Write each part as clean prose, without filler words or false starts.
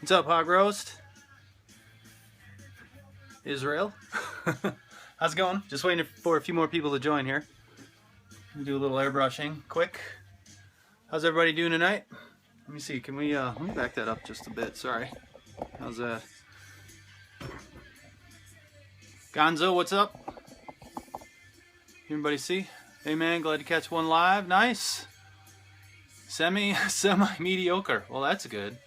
What's up, Hog Roast? Israel. How's it going? Just waiting for a few more people to join here. Do a little airbrushing quick. How's everybody doing tonight? Let me see, can we let me back that up just a bit, sorry. How's that? Gonzo, what's up? Everybody see? Hey man, glad to catch one live. Nice. Semi-mediocre. Well, that's good.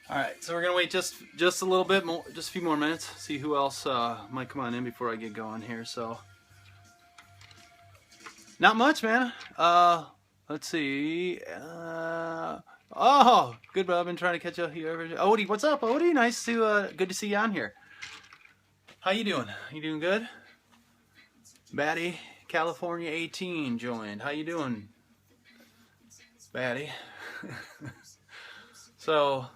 Alright, so we're gonna wait just a little bit more, just a few more minutes, see who else might come on in before I get going here. So not much, man. Let's see. Oh, good, but I've been trying to catch up here. Odie, what's up, Odie? Nice to good to see you on here. How you doing? You doing good? Batty, California 18 joined. How you doing, Batty? So,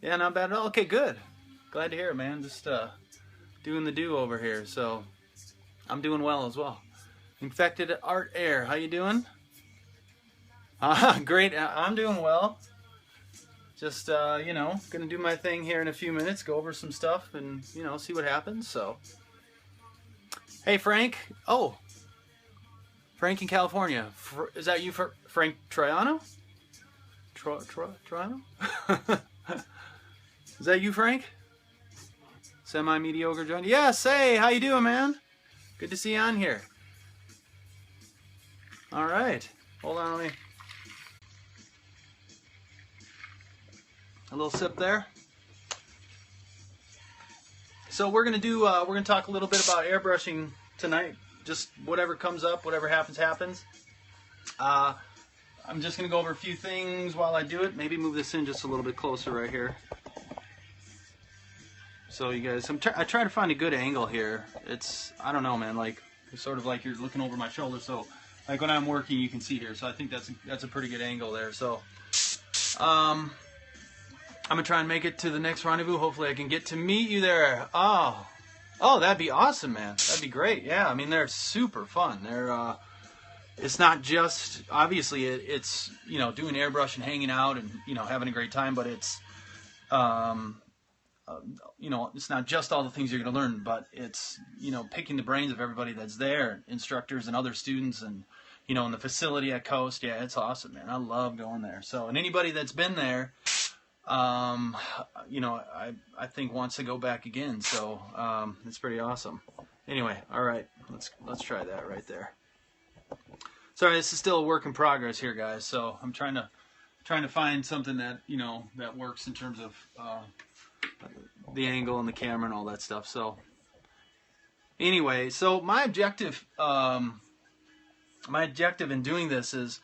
yeah, not bad at all. Okay, good. Glad to hear it, man. Just doing the do over here. So, I'm doing well as well. Infected Art Air, how you doing? Great. I'm doing well. Just you know, gonna do my thing here in a few minutes. Go over some stuff and you know, see what happens. So, hey, Frank. Oh, Frank in California. Is that you, Frank Triano? Triano? Is that you, Frank? Semi-mediocre joint. Yes, hey, how you doing, man? Good to see you on here. All right. Hold on, let me... A little sip there. So we're gonna do. We're gonna talk a little bit about airbrushing tonight. Just whatever comes up, whatever happens. I'm just gonna go over a few things while I do it. Maybe move this in just a little bit closer right here. So you guys, I try to find a good angle here. It's, I don't know, man. Like it's sort of like you're looking over my shoulder. So like when I'm working, you can see here. So I think that's a pretty good angle there. So. I'm gonna try and make it to the next rendezvous. Hopefully I can get to meet you there. Oh, that'd be awesome, man. That'd be great. Yeah, I mean they're super fun. They're it's not just obviously it's you know doing airbrush and hanging out and you know having a great time, but it's you know it's not just all the things you're gonna learn, but it's you know picking the brains of everybody that's there, instructors and other students, and you know in the facility at Coast. Yeah, it's awesome, man. I love going there. So and anybody that's been there. You know, I think wants to go back again, so it's pretty awesome. Anyway, all right, let's try that right there. Sorry, this is still a work in progress here, guys. So I'm trying to find something that you know that works in terms of the angle and the camera and all that stuff. So anyway, so my objective in doing this is.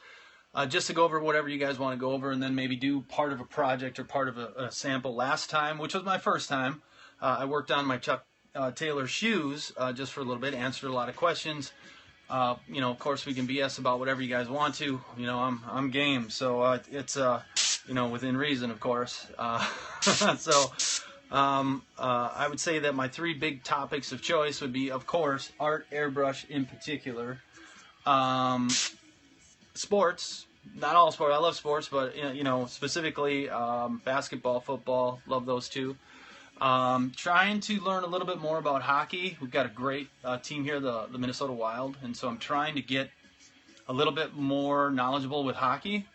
Just to go over whatever you guys want to go over and then maybe do part of a project or part of a sample. Last time, which was my first time, I worked on my Chuck Taylor shoes just for a little bit, answered a lot of questions. You know, of course, we can BS about whatever you guys want to. You know, I'm game. So it's, you know, within reason, of course. So I would say that my three big topics of choice would be, of course, art, airbrush in particular. Sports, not all sports. I love sports, but you know specifically basketball, football. Love those two. Trying to learn a little bit more about hockey. We've got a great team here, the Minnesota Wild, and so I'm trying to get a little bit more knowledgeable with hockey.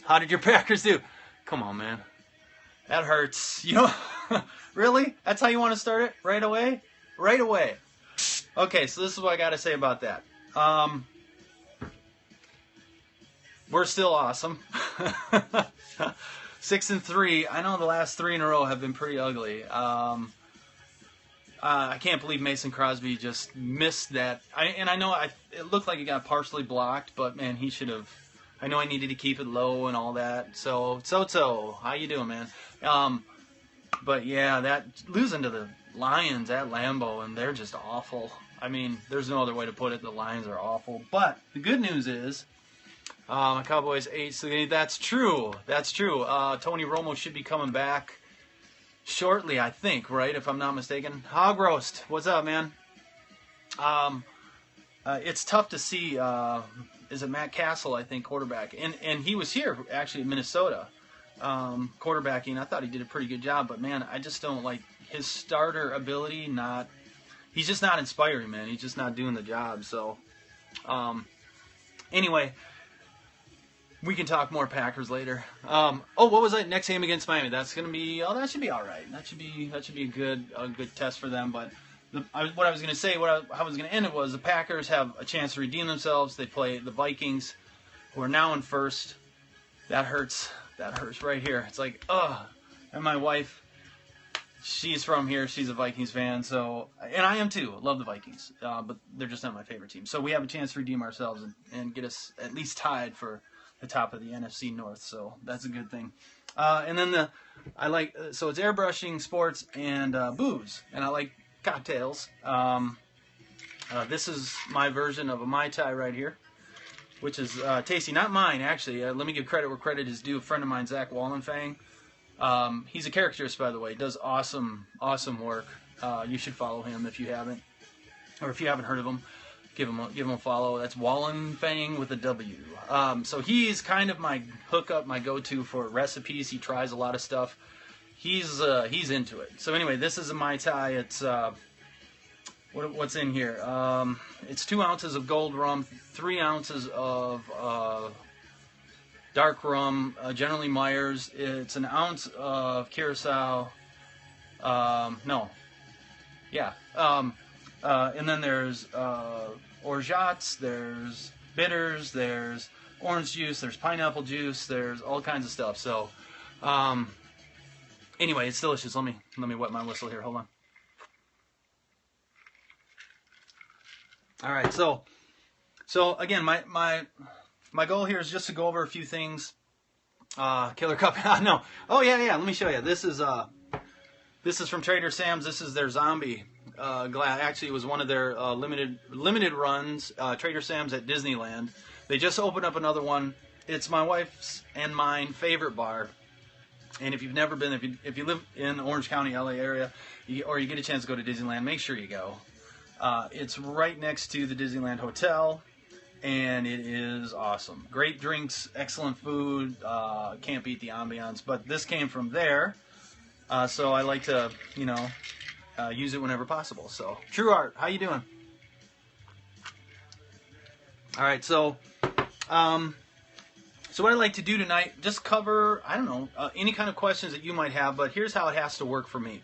How did your Packers do? Come on, man, that hurts. You know, really? That's how you want to start it right away? Right away. Okay, so this is what I got to say about that. We're still awesome. 6-3. I know the last 3 in a row have been pretty ugly. I can't believe Mason Crosby just missed that. I know it looked like it got partially blocked, but man, he should have. I know I needed to keep it low and all that. So how you doing, man? But yeah, that losing to the Lions at Lambeau, and they're just awful. I mean, there's no other way to put it. The Lions are awful. But the good news is. My Cowboys 8-8. That's true. That's true. Tony Romo should be coming back shortly, I think, right? If I'm not mistaken. Hog Roast, what's up, man? It's tough to see. Is it Matt Castle? I think quarterback, and he was here actually in Minnesota quarterbacking. I thought he did a pretty good job, but man, I just don't like his starter ability. He's just not inspiring, man. He's just not doing the job. So, anyway, we can talk more Packers later. What was that next game against Miami? That's gonna be. Oh, that should be all right. That should be a good test for them. But what I was gonna say, how I was gonna end it was the Packers have a chance to redeem themselves. They play the Vikings, who are now in first. That hurts. That hurts right here. It's like, ugh. And my wife, she's from here. She's a Vikings fan. So, and I am too. Love the Vikings. But they're just not my favorite team. So we have a chance to redeem ourselves and get us at least tied for the top of the NFC North. So that's a good thing. And then so it's airbrushing, sports, and booze. And I like cocktails. This is my version of a Mai Tai right here, which is tasty. Not mine, actually. Let me give credit where credit is due. A friend of mine, Zach Wallenfang. He's a caricaturist, by the way. Does awesome work. You should follow him if you haven't. Or if you haven't heard of him, give him a follow. That's Wallenfang with a W. So he's kind of my hookup, my go-to for recipes. He tries a lot of stuff. He's into it. So anyway, this is a Mai Tai. It's... what's in here? It's 2 ounces of gold rum, 3 ounces of dark rum, generally Myers. It's an ounce of Curacao. And then there's orgeats, there's bitters, there's orange juice, there's pineapple juice, there's all kinds of stuff. So, anyway, it's delicious. Let me wet my whistle here. Hold on. All right, so again, my goal here is just to go over a few things. Killer Cup, no. Oh yeah. Let me show you. This is from Trader Sam's. This is their zombie glass. Actually, it was one of their limited runs. Trader Sam's at Disneyland. They just opened up another one. It's my wife's and mine favorite bar. And if you've never been, if you live in Orange County, LA area, or you get a chance to go to Disneyland, make sure you go. It's right next to the Disneyland Hotel, and it is awesome. Great drinks, excellent food, can't beat the ambiance. But this came from there, so I like to, use it whenever possible. So, True Art, how you doing? All right, so what I'd like to do tonight, just cover, any kind of questions that you might have, but here's how it has to work for me.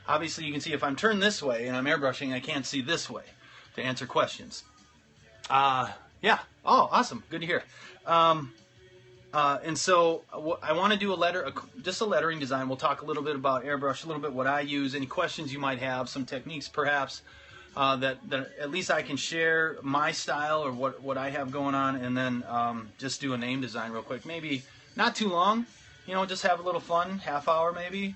Obviously, you can see if I'm turned this way and I'm airbrushing, I can't see this way to answer questions. Yeah. Oh, awesome. Good to hear. And so I want to do just a lettering design. We'll talk a little bit about airbrush, a little bit what I use, any questions you might have, some techniques perhaps that at least I can share my style or what I have going on, and then just do a name design real quick. Maybe not too long, just have a little fun, half hour maybe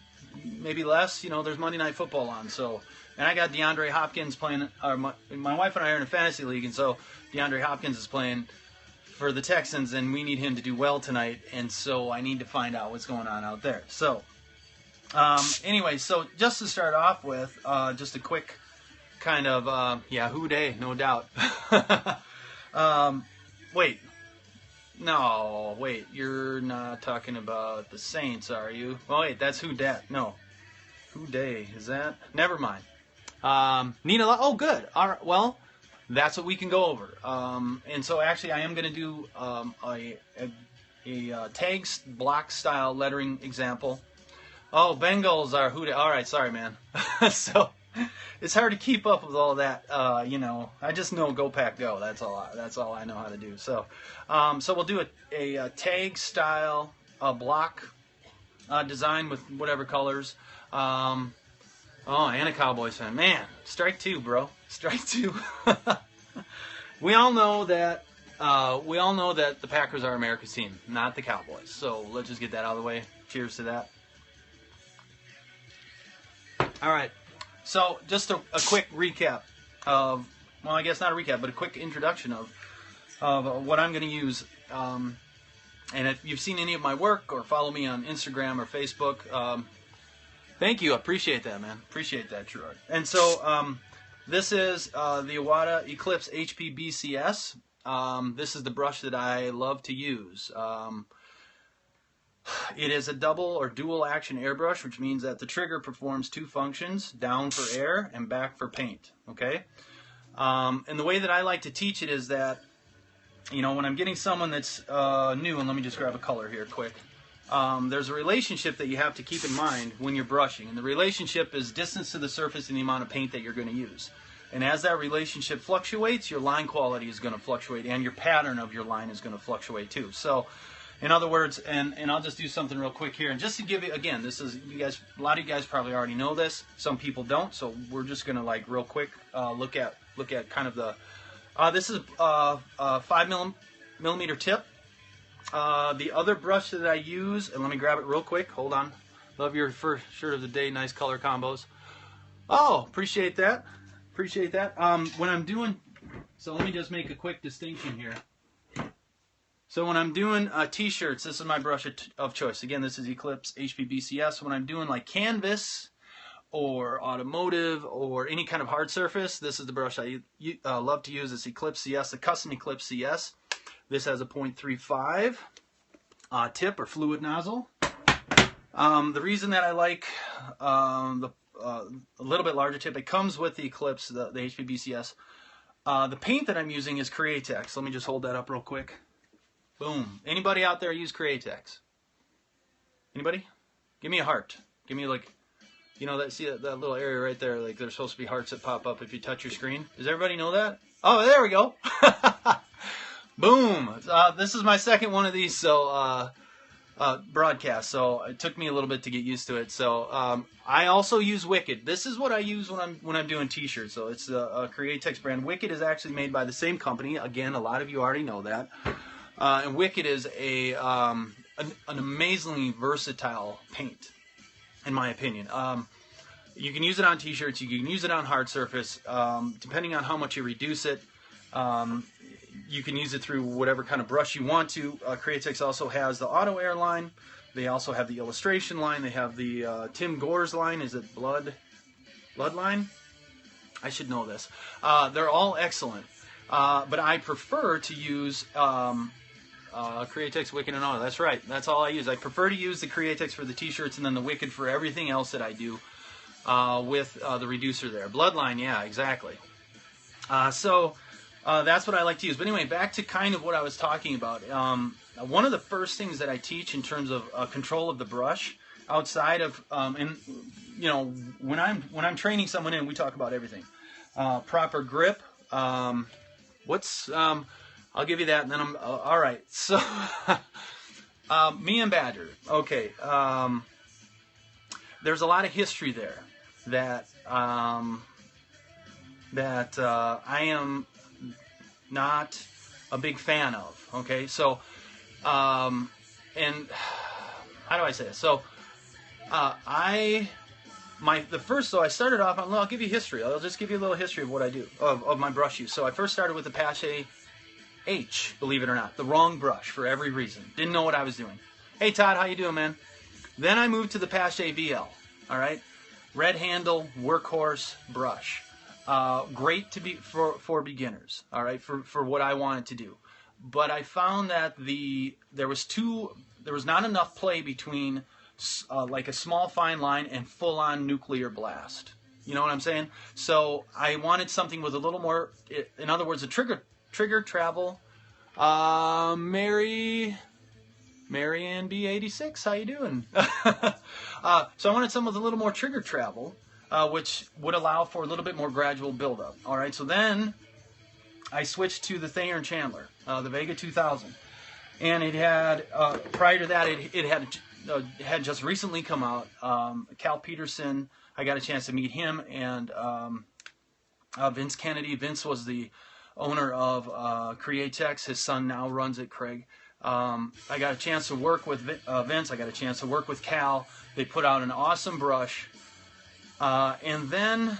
less. There's Monday Night Football on, so, and I got DeAndre Hopkins playing, or my wife and I are in a fantasy league, and so DeAndre Hopkins is playing for the Texans, and we need him to do well tonight, and so I need to find out what's going on out there. So, anyway, so just to start off with, just a quick kind of, who day, no doubt. Wait, you're not talking about the Saints, are you? Oh, wait, that's who dat. No. Who day is that? Never mind. Nina, oh, good. All right, well, that's what we can go over. And so actually I am going to do a tags block style lettering example. Oh, Bengals are who day. All right, sorry, man. So it's hard to keep up with all that. I just know go Pack go. That's all I know how to do. So, so we'll do a tag style block design with whatever colors. And a Cowboys fan. Man, strike two, bro. Strike two. We all know that the Packers are America's team, not the Cowboys. So let's just get that out of the way. Cheers to that. All right. So just a quick recap of, well, I guess not a recap, but a quick introduction of what I'm going to use. And if you've seen any of my work or follow me on Instagram or Facebook, thank you. I appreciate that, man. Appreciate that, True Art. And so this is the Iwata Eclipse HP BCS. This is the brush that I love to use. It is a double or dual action airbrush, which means that the trigger performs two functions, down for air and back for paint. Okay? And the way that I like to teach it is that, you know, when I'm getting someone that's new, and let me just grab a color here quick. There's a relationship that you have to keep in mind when you're brushing, and the relationship is distance to the surface and the amount of paint that you're going to use. And as that relationship fluctuates, your line quality is going to fluctuate, and your pattern of your line is going to fluctuate too. So, in other words, and I'll just do something real quick here, and just to give you, again, this is, you guys, a lot of you guys probably already know this. Some people don't, so we're just going to, like, real quick look at kind of the. This is a 5mm tip. The other brush that I use, and let me grab it real quick. Hold on. Love your first shirt of the day. Nice color combos. Oh, appreciate that. Appreciate that. When I'm doing, so let me just make a quick distinction here. So when I'm doing t-shirts, this is my brush of choice. Again, this is Eclipse HPBCS. When I'm doing like canvas or automotive or any kind of hard surface, this is the brush I love to use. It's Eclipse CS, the custom Eclipse CS. This has a 0.35 tip or fluid nozzle. The reason that I like a little bit larger tip, it comes with the Eclipse, the HPBCS. The paint that I'm using is Createx. Let me just hold that up real quick. Boom. Anybody out there use Createx? Anybody? Give me a heart. Give me like, you know, that, see that little area right there, like there's supposed to be hearts that pop up if you touch your screen. Does everybody know that? Oh, there we go. Boom. This is my second one of these, so broadcast, so it took me a little bit to get used to it. So I also use Wicked. This is what I use when I'm doing t-shirts. So it's a Createx brand. Wicked is actually made by the same company. Again, a lot of you already know that. And Wicked is an amazingly versatile paint, in my opinion. You can use it on t-shirts. You can use it on hard surface. Depending on how much you reduce it, you can use it through whatever kind of brush you want to. Createx also has the Auto Air line. They also have the Illustration line. They have the Tim Gore's line. Is it Bloodline? I should know this. They're all excellent. But I prefer to use Createx, Wicked, and Auto. That's right. That's all I use. I prefer to use the Createx for the t-shirts and then the Wicked for everything else that I do with the reducer there. Bloodline, yeah, exactly. So that's what I like to use. But anyway, back to kind of what I was talking about. One of the first things that I teach in terms of control of the brush, outside of, and you know, when I'm training someone in, we talk about everything. Proper grip. I'll give you that, and then I'm all right. So, me and Badger. Okay. There's a lot of history there that I am not a big fan of. Okay, so and how do I say this? So I started off. I'll give you history. I'll just give you a little history of what I do of my brush use. So I first started with the Pache H, believe it or not, the wrong brush for every reason. Didn't know what I was doing. Hey Todd, how you doing, man? Then I moved to the Pache VL. All right, red handle workhorse brush. Great to be for beginners. All right, for what I wanted to do. But I found that there was not enough play between like a small fine line and full on nuclear blast. You know what I'm saying? So I wanted something with a little more. In other words, a trigger travel. Marianne B86, how you doing? So I wanted something with a little more trigger travel, which would allow for a little bit more gradual buildup. All right, so then I switched to the Thayer and Chandler, the Vega 2000, and it had prior to that it had just recently come out. Cal Peterson, I got a chance to meet him, and Vince Kennedy. Vince was the owner of Createx. His son now runs it, Craig. I got a chance to work with Vince. I got a chance to work with Cal. They put out an awesome brush. And then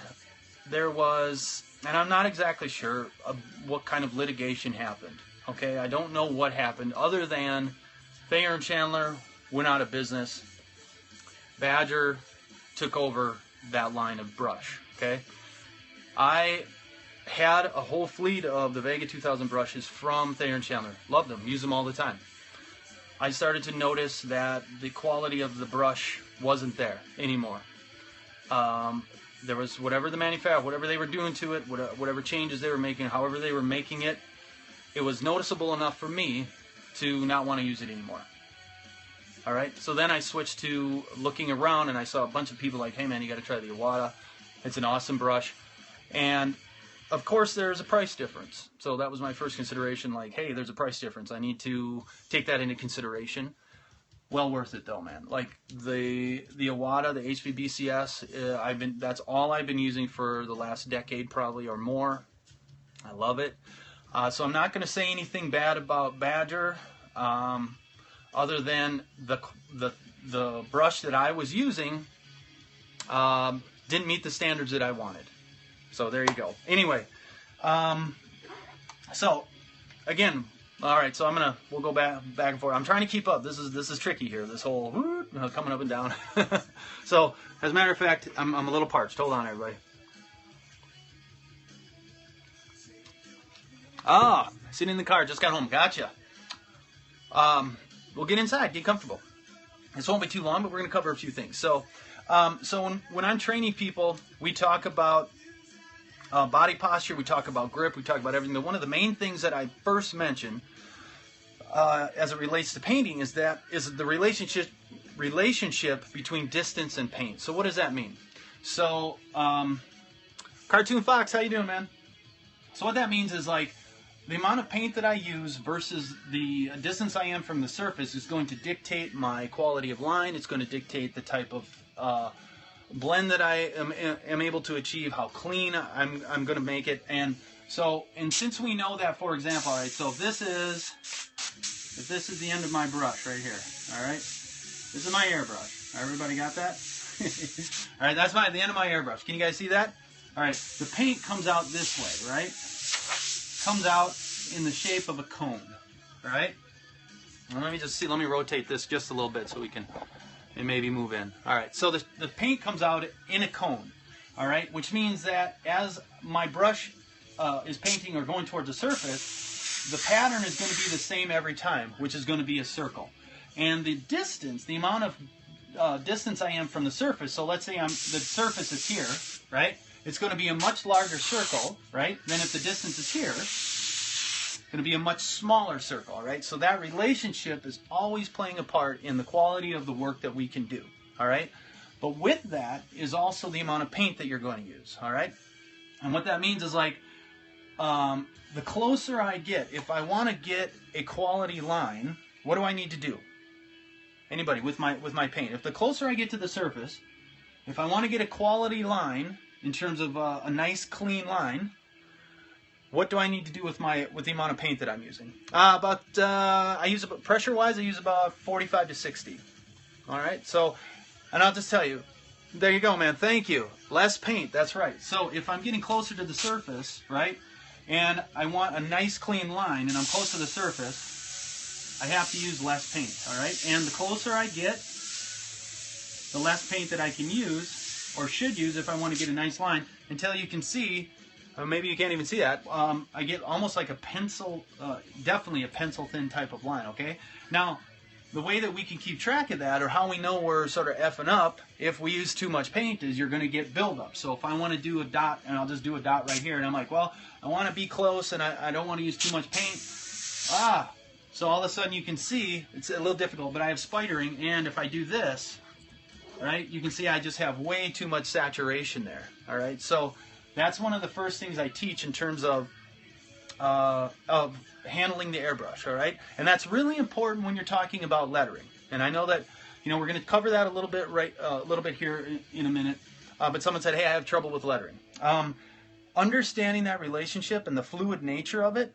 there was, and I'm not exactly sure what kind of litigation happened. Okay, I don't know what happened other than Thayer and Chandler went out of business. Badger took over that line of brush. Okay, I had a whole fleet of the Vega 2000 brushes from Thayer and Chandler. Loved them. Use them all the time. I started to notice that the quality of the brush wasn't there anymore. There was whatever the manufacturer, whatever they were doing to it, whatever changes they were making, however they were making it, it was noticeable enough for me to not want to use it anymore. All right, so then I switched to looking around, and I saw a bunch of people like, hey man, you got to try the Iwata. It's an awesome brush. And of course there's a price difference. So that was my first consideration, like, hey, there's a price difference. I need to take that into consideration. Well worth it though, man. Like the Iwata, the HVBCS, that's all I've been using for the last decade probably or more. I love it. So I'm not going to say anything bad about Badger. Other than the brush that I was using didn't meet the standards that I wanted. So there you go. Anyway, so again, all right. So we'll go back and forth. I'm trying to keep up. This is tricky here. This whole coming up and down. So as a matter of fact, I'm a little parched. Hold on, everybody. Sitting in the car. Just got home. Gotcha. We'll get inside, get comfortable. This won't be too long, but we're going to cover a few things. So, when I'm training people, we talk about body posture, we talk about grip, we talk about everything. But one of the main things that I first mention as it relates to painting is the relationship between distance and paint. So what does that mean? So, Cartoon Fox, how you doing, man? So what that means is like, the amount of paint that I use versus the distance I am from the surface is going to dictate my quality of line. It's going to dictate the type of blend that I am able to achieve, how clean I'm going to make it. And since we know that, for example, all right, so if this is the end of my brush right here, all right, this is my airbrush. Everybody got that? All right, that's the end of my airbrush. Can you guys see that? All right, the paint comes out this way, right? Comes out in the shape of a cone, right? Now let me rotate this just a little bit so we can maybe move in. All right, so the paint comes out in a cone, all right, which means that as my brush is painting or going towards the surface, the pattern is going to be the same every time, which is going to be a circle. And the distance, the amount of distance I am from the surface, so let's say the surface is here, right? It's going to be a much larger circle, right, than if the distance is here. It's going to be a much smaller circle, right? So that relationship is always playing a part in the quality of the work that we can do, all right? But with that is also the amount of paint that you're going to use, all right? And what that means is like, the closer I get, if I want to get a quality line, what do I need to do? Anybody with my paint? If the closer I get to the surface, if I want to get a quality line, in terms of a nice clean line, what do I need to do with the amount of paint that I'm using? Pressure-wise, I use about 45 to 60. All right, so, and I'll just tell you, there you go, man. Thank you. Less paint. That's right. So if I'm getting closer to the surface, right, and I want a nice clean line, and I'm close to the surface, I have to use less paint. All right, and the closer I get, the less paint that I can use, or should use if I want to get a nice line, until you can see, maybe you can't even see that, I get almost like a pencil, definitely a pencil thin type of line, okay? Now, the way that we can keep track of that, or how we know we're sort of effing up if we use too much paint, is you're going to get buildup. So if I want to do a dot, and I'll just do a dot right here, and I'm like, well, I want to be close, and I don't want to use too much paint. So all of a sudden you can see, it's a little difficult, but I have spidering, and if I do this, right, you can see I just have way too much saturation there. All right, so that's one of the first things I teach in terms of handling the airbrush. All right, and that's really important when you're talking about lettering. And I know that we're going to cover that a little bit here in a minute. But someone said, hey, I have trouble with lettering. Understanding that relationship and the fluid nature of it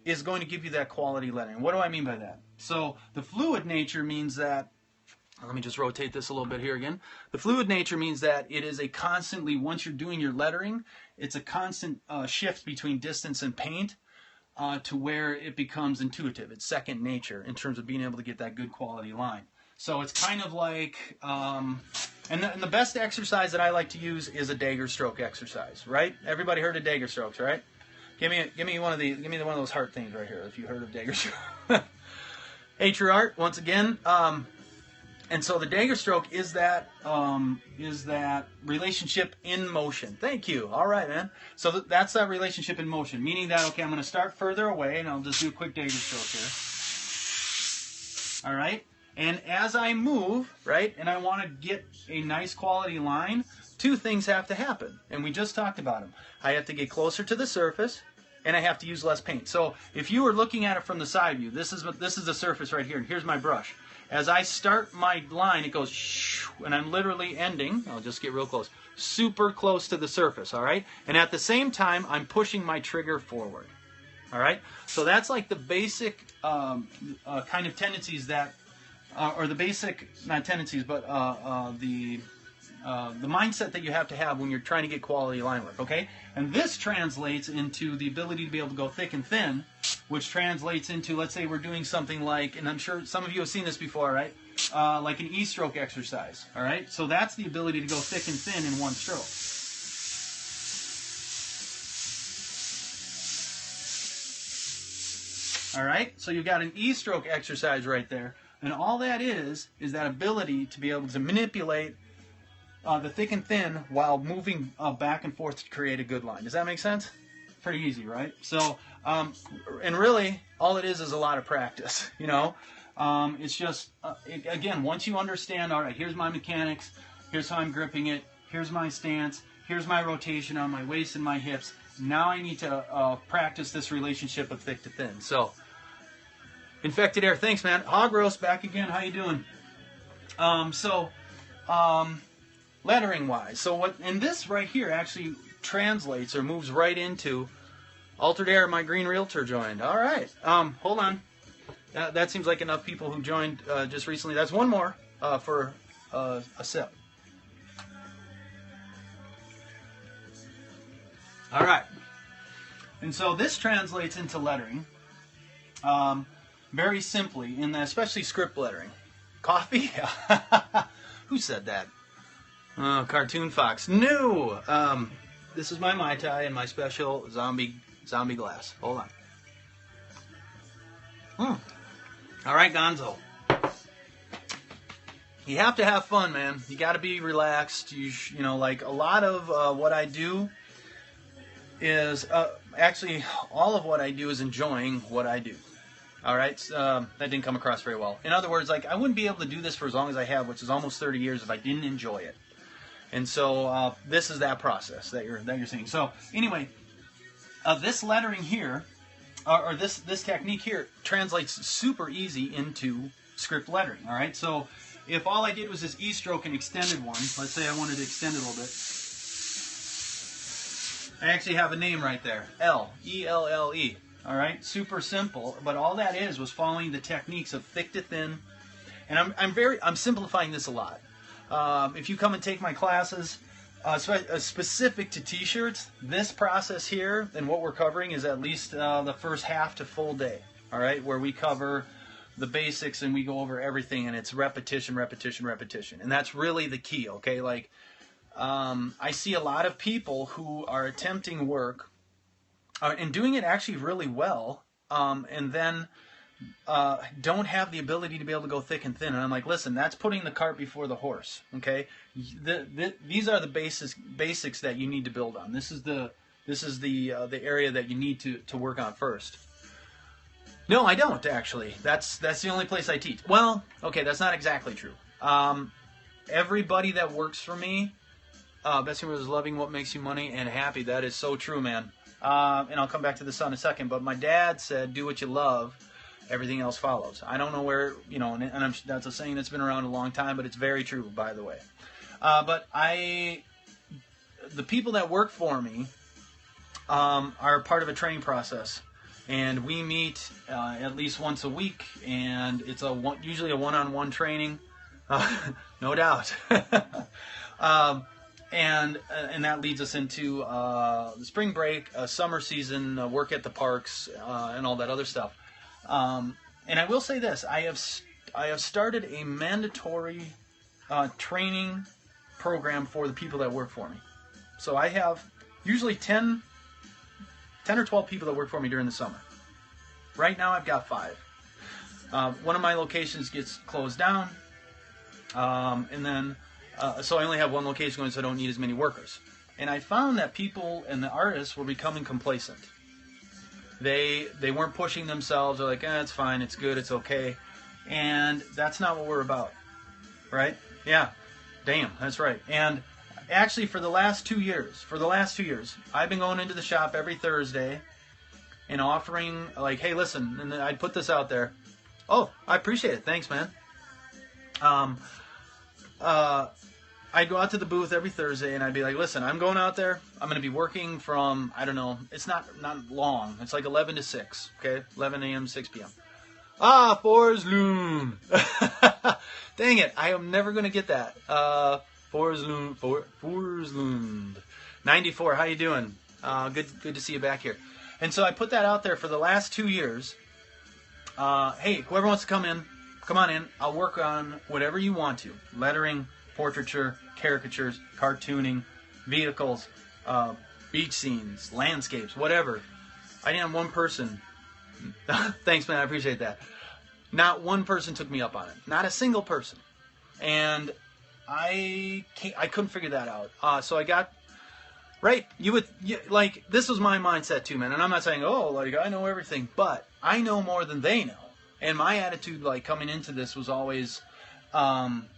is going to give you that quality lettering. What do I mean by that? So the fluid nature means that, let me just rotate this a little bit here again. The fluid nature means that it is a constantly, once you're doing your lettering, it's a constant shift between distance and paint to where it becomes intuitive. It's second nature in terms of being able to get that good quality line. So it's kind of like, and the best exercise that I like to use is a dagger stroke exercise, right? Everybody heard of dagger strokes, right? Give me one of those heart things right here if you heard of dagger stroke. Hey, True Art, once again. And so the dagger stroke is that relationship in motion. Thank you. All right, man. So that's that relationship in motion, meaning that, okay, I'm going to start further away, and I'll just do a quick dagger stroke here. All right? And as I move, right, and I want to get a nice quality line, two things have to happen. And we just talked about them. I have to get closer to the surface, and I have to use less paint. So if you were looking at it from the side view, this is the surface right here, and here's my brush. As I start my line, it goes shoo, and I'm literally ending, I'll just get real close, super close to the surface, all right? And at the same time, I'm pushing my trigger forward, all right? So that's like the basic kind of tendencies that, or the basic, not tendencies, but the mindset that you have to have when you're trying to get quality line work, okay? And this translates into the ability to be able to go thick and thin, which translates into, let's say we're doing something like, and I'm sure some of you have seen this before, right? Like an E-stroke exercise, all right? So that's the ability to go thick and thin in one stroke. All right? So you've got an E-stroke exercise right there. And all that is that ability to be able to manipulate the thick and thin while moving back and forth to create a good line. Does that make sense? Pretty easy, right? So, and really, all it is a lot of practice, you know? It's just, again, once you understand, all right, here's my mechanics, here's how I'm gripping it, here's my stance, here's my rotation on my waist and my hips, now I need to practice this relationship of thick to thin. So, Infected Air, thanks, man. Hog Roast, back again, how you doing? Lettering wise, so what, and this right here actually translates or moves right into Altered Air. My green realtor joined. All right, hold on. That seems like enough people who joined just recently. That's one more for a sip. All right, and so this translates into lettering very simply, in especially script lettering. Coffee? Who said that? Oh, Cartoon Fox. No! This is my Mai Tai and my special zombie glass. Hold on. All right, Gonzo. You have to have fun, man. You got to be relaxed. You know, like a lot of what I do is, actually, all of what I do is enjoying what I do. All right? That didn't come across very well. In other words, like, I wouldn't be able to do this for as long as I have, which is almost 30 years, if I didn't enjoy it. And so this is that process that you're seeing. So anyway, this lettering here, or this technique here, translates super easy into script lettering. All right. So if all I did was this E-stroke and extended one, let's say I wanted to extend it a little bit. I actually have a name right there, E-L-L-E. All right. Super simple, but all that was following the techniques of thick to thin, and I'm simplifying this a lot. If you come and take my classes specific to t-shirts, this process here and what we're covering is at least the first half to full day, all right, where we cover the basics and we go over everything, and it's repetition, repetition, repetition. And that's really the key, okay? Like, I see a lot of people who are attempting work and doing it actually really well, and then don't have the ability to be able to go thick and thin. And I'm like, listen, that's putting the cart before the horse, okay? These are the basics that you need to build on. This is the area that you need to work on first. No, I don't, actually. That's the only place I teach. Well, okay, that's not exactly true. Everybody that works for me, Bessie was loving what makes you money and happy. That is so true, man. And I'll come back to this in a second, but my dad said, do what you love, everything else follows. I don't know where, you know, and that's a saying that's been around a long time, but it's very true, by the way. But the people that work for me are part of a training process. And we meet at least once a week, and it's usually a one-on-one training, no doubt. And that leads us into the spring break, summer season, work at the parks, and all that other stuff. And I will say this: I have started a mandatory training program for the people that work for me. So I have usually 10 or 12 people that work for me during the summer. Right now I've got 5. One of my locations gets closed down, and then so I only have one location going, so I don't need as many workers. And I found that people and the artists were becoming complacent. They weren't pushing themselves. They're like, it's fine, it's good, it's okay. And that's not what we're about, right? Yeah, damn, that's right. And actually, for the last 2 years, I've been going into the shop every Thursday and offering, like, hey, listen, and I'd put this out there. Oh, I appreciate it. Thanks, man. I'd go out to the booth every Thursday and I'd be like, listen, I'm going out there. I'm going to be working from, I don't know, it's not long. It's like 11 to 6, okay? 11 a.m., 6 p.m. Forslund. Dang it, I am never going to get that. Forslund. 94, how you doing? Good to see you back here. And so I put that out there for the last 2 years. Hey, whoever wants to come on in. I'll work on whatever you want to. Lettering, portraiture, caricatures, cartooning, vehicles, beach scenes, landscapes, whatever. I didn't have one person. Thanks, man. I appreciate that. Not one person took me up on it. Not a single person. And I couldn't figure that out. So I got right. Like, this was my mindset too, man. And I'm not saying, oh, like, I know everything, but I know more than they know. And my attitude, like, coming into this was always, I'm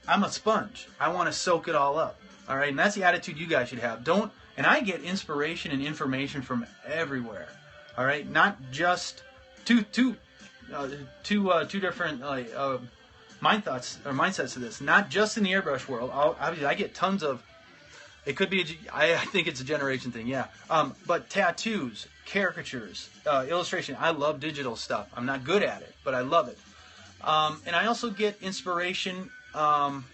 a sponge. I want to soak it all up. All right, and that's the attitude you guys should have. And I get inspiration and information from everywhere. All right, not just two different mindsets to this. Not just in the airbrush world. Obviously, I get tons of. It could be. I think it's a generation thing. Yeah. But tattoos, caricatures, illustration. I love digital stuff. I'm not good at it, but I love it. And I also get inspiration from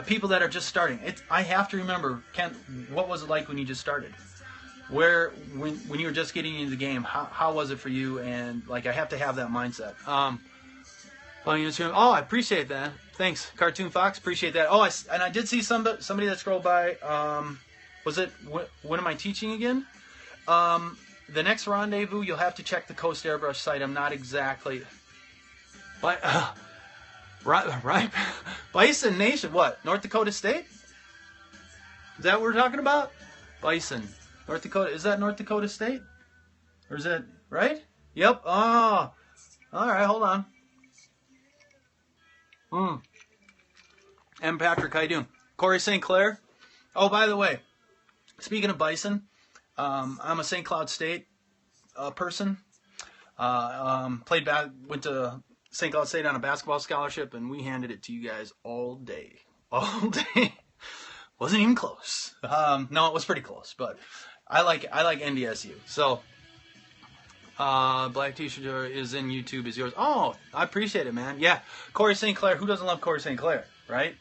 people that are just starting. I have to remember, Ken, what was it like when you just started? When you were just getting into the game, how was it for you? And like, I have to have that mindset. Oh, I appreciate that. Thanks, Cartoon Fox. Appreciate that. Oh, and I did see somebody that scrolled by. Was it? When am I teaching again? The next rendezvous, you'll have to check the Coast Airbrush site. I'm not exactly. But right, Bison Nation. What? North Dakota State? Is that what we're talking about? Bison, North Dakota. Is that North Dakota State? Or is that right? Yep. Oh, all right. Hold on. M. Patrick, how you doing? Corey St. Clair. Oh, by the way, speaking of Bison, I'm a St. Cloud State person. Went to St. Cloud State on a basketball scholarship, and we handed it to you guys all day. All day. Wasn't even close. No, it was pretty close, but I like NDSU. So, Black T-shirt is in YouTube is yours. Oh, I appreciate it, man. Yeah, Corey St. Clair. Who doesn't love Corey St. Clair, right?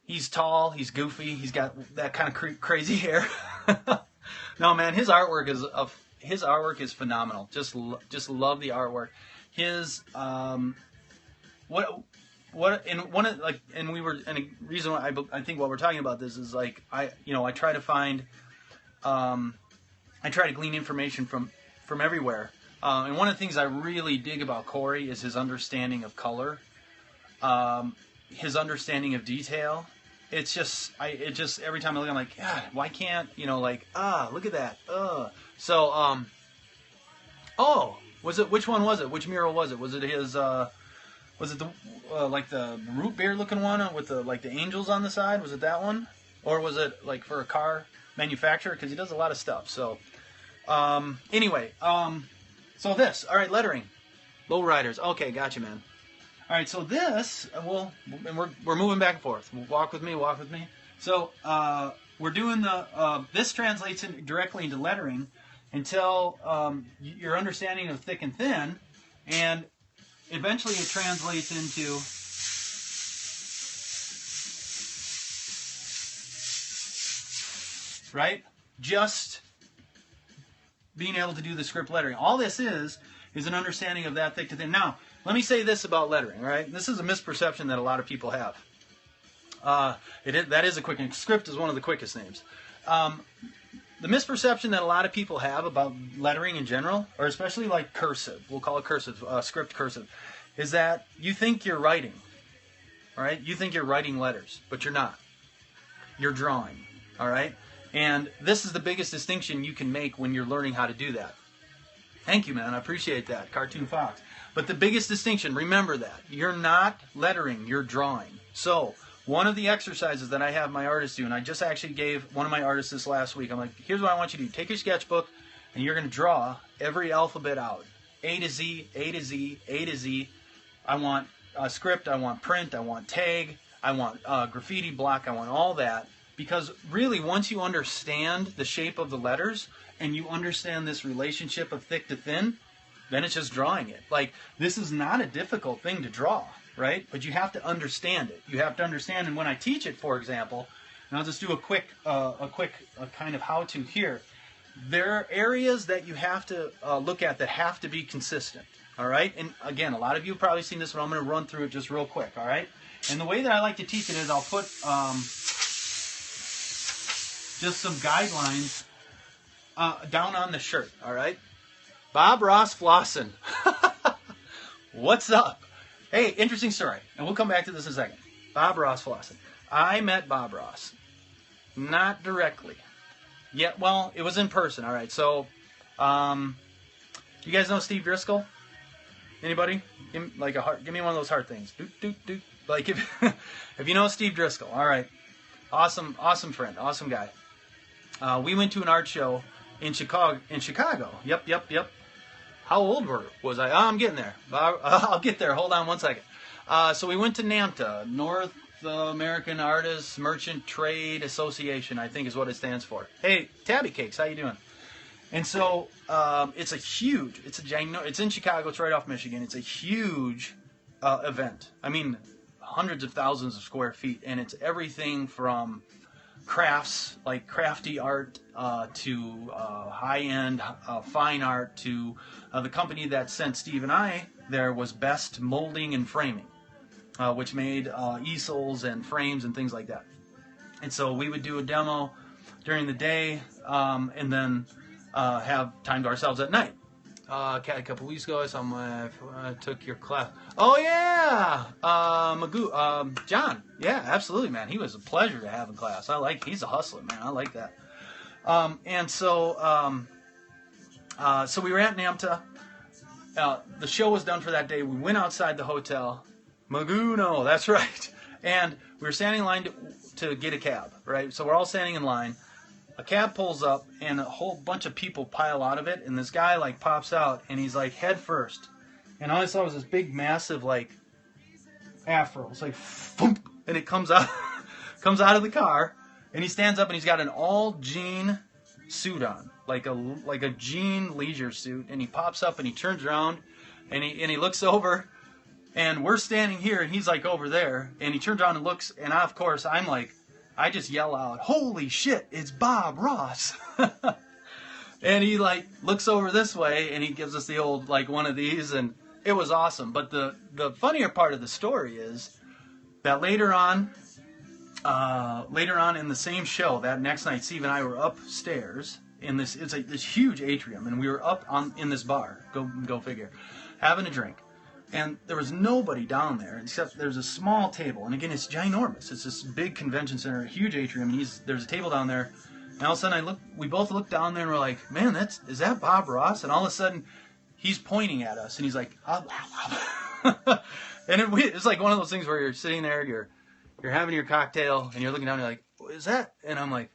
He's tall. He's goofy. He's got that kind of crazy hair. No, man, his artwork is phenomenal. Just love the artwork. His the reason why I think what we're talking about this is like I try to find I try to glean information from everywhere. And one of the things I really dig about Corey is his understanding of color, his understanding of detail. It's just every time I look, I'm like, God, why can't look at that. So which one was it? Which mural was it? Was it his? Was it the like the root beer looking one with the angels on the side? Was it that one, or was it like for a car manufacturer? Because he does a lot of stuff. So anyway, so this, all right, lettering, lowriders. Okay, gotcha, man. All right, so this, and we're moving back and forth. Walk with me. So we're doing this translates directly into lettering until your understanding of thick and thin, and eventually it translates into just being able to do the script lettering. All this is an understanding of that thick to thin. Now, let me say this about lettering, right? This is a misperception that a lot of people have. That is a quick name. Script is one of the quickest names. the misperception that a lot of people have about lettering in general, or especially like cursive, we'll call it cursive, script cursive, is that you think you're writing, all right? You think you're writing letters, but you're not. You're drawing, all right? And this is the biggest distinction you can make when you're learning how to do that. Thank you, man. I appreciate that, Cartoon Fox. But the biggest distinction, remember that. You're not lettering, you're drawing. So, one of the exercises that I have my artists do, and I just actually gave one of my artists this last week, I'm like, here's what I want you to do. Take your sketchbook, and you're going to draw every alphabet out. A to Z, A to Z, A to Z. I want script, I want print, I want tag, I want graffiti block, I want all that. Because really, once you understand the shape of the letters, and you understand this relationship of thick to thin, then it's just drawing it. Like, this is not a difficult thing to draw, right? But you have to understand it. You have to understand, and when I teach it, for example, and I'll just do a quick kind of how-to here, there are areas that you have to look at that have to be consistent, all right? And again, a lot of you have probably seen this, but I'm going to run through it just real quick, all right? And the way that I like to teach it is I'll put just some guidelines down on the shirt, all right? Bob Ross flossing. What's up? Hey, interesting story, and we'll come back to this in a second. Bob Ross flossing. I met Bob Ross. Not directly. Yeah, well, it was in person, all right. So, you guys know Steve Driscoll? Anybody? Give me, like a heart. Give me one of those heart things. Doot, doot, doot. Like if you know Steve Driscoll, all right. Awesome, awesome friend, awesome guy. We went to an art show in Chicago. Yep. How old was I? Oh, I'm getting there. I'll get there. Hold on one second. So we went to NAMTA, North American Artists Merchant Trade Association, I think is what it stands for. Hey, Tabby Cakes, how you doing? And so it's in Chicago. It's right off Michigan. It's a huge event. I mean, hundreds of thousands of square feet, and it's everything from crafts, like crafty art, to high-end fine art, to the company that sent Steve and I there was Best Molding and Framing, which made easels and frames and things like that. And so we would do a demo during the day, and then have time to ourselves at night. A couple weeks ago, I took your class. Oh yeah, Magoo, John. Yeah, absolutely, man. He was a pleasure to have in class. He's a hustler, man. I like that. And so we were at NAMTA. The show was done for that day. We went outside the hotel. Magoo, no, that's right. And we were standing in line to get a cab, right? So we're all standing in line. A cab pulls up, and a whole bunch of people pile out of it, and this guy, like, pops out, and he's, like, head first. And all I saw was this big, massive, like, afro. It's like, thump, and it comes out of the car, and he stands up, and he's got an all-jean suit on, like a jean leisure suit, and he pops up, and he turns around, and he looks over, and we're standing here, and he's, like, over there, and he turns around and looks, and I, of course, I'm like, I just yell out, holy shit, it's Bob Ross. And he like looks over this way and he gives us the old like one of these, and it was awesome. But the funnier part of the story is that later on in the same show that next night, Steve and I were upstairs in this huge atrium, and we were up in this bar, go figure, having a drink. And there was nobody down there except there's a small table. And again, it's ginormous. It's this big convention center, a huge atrium. And there's a table down there. And all of a sudden, we both looked down there and we're like, man, is that Bob Ross? And all of a sudden, he's pointing at us. And he's like, and it's like one of those things where you're sitting there, you're having your cocktail, and you're looking down and you're like, what is that? And I'm like,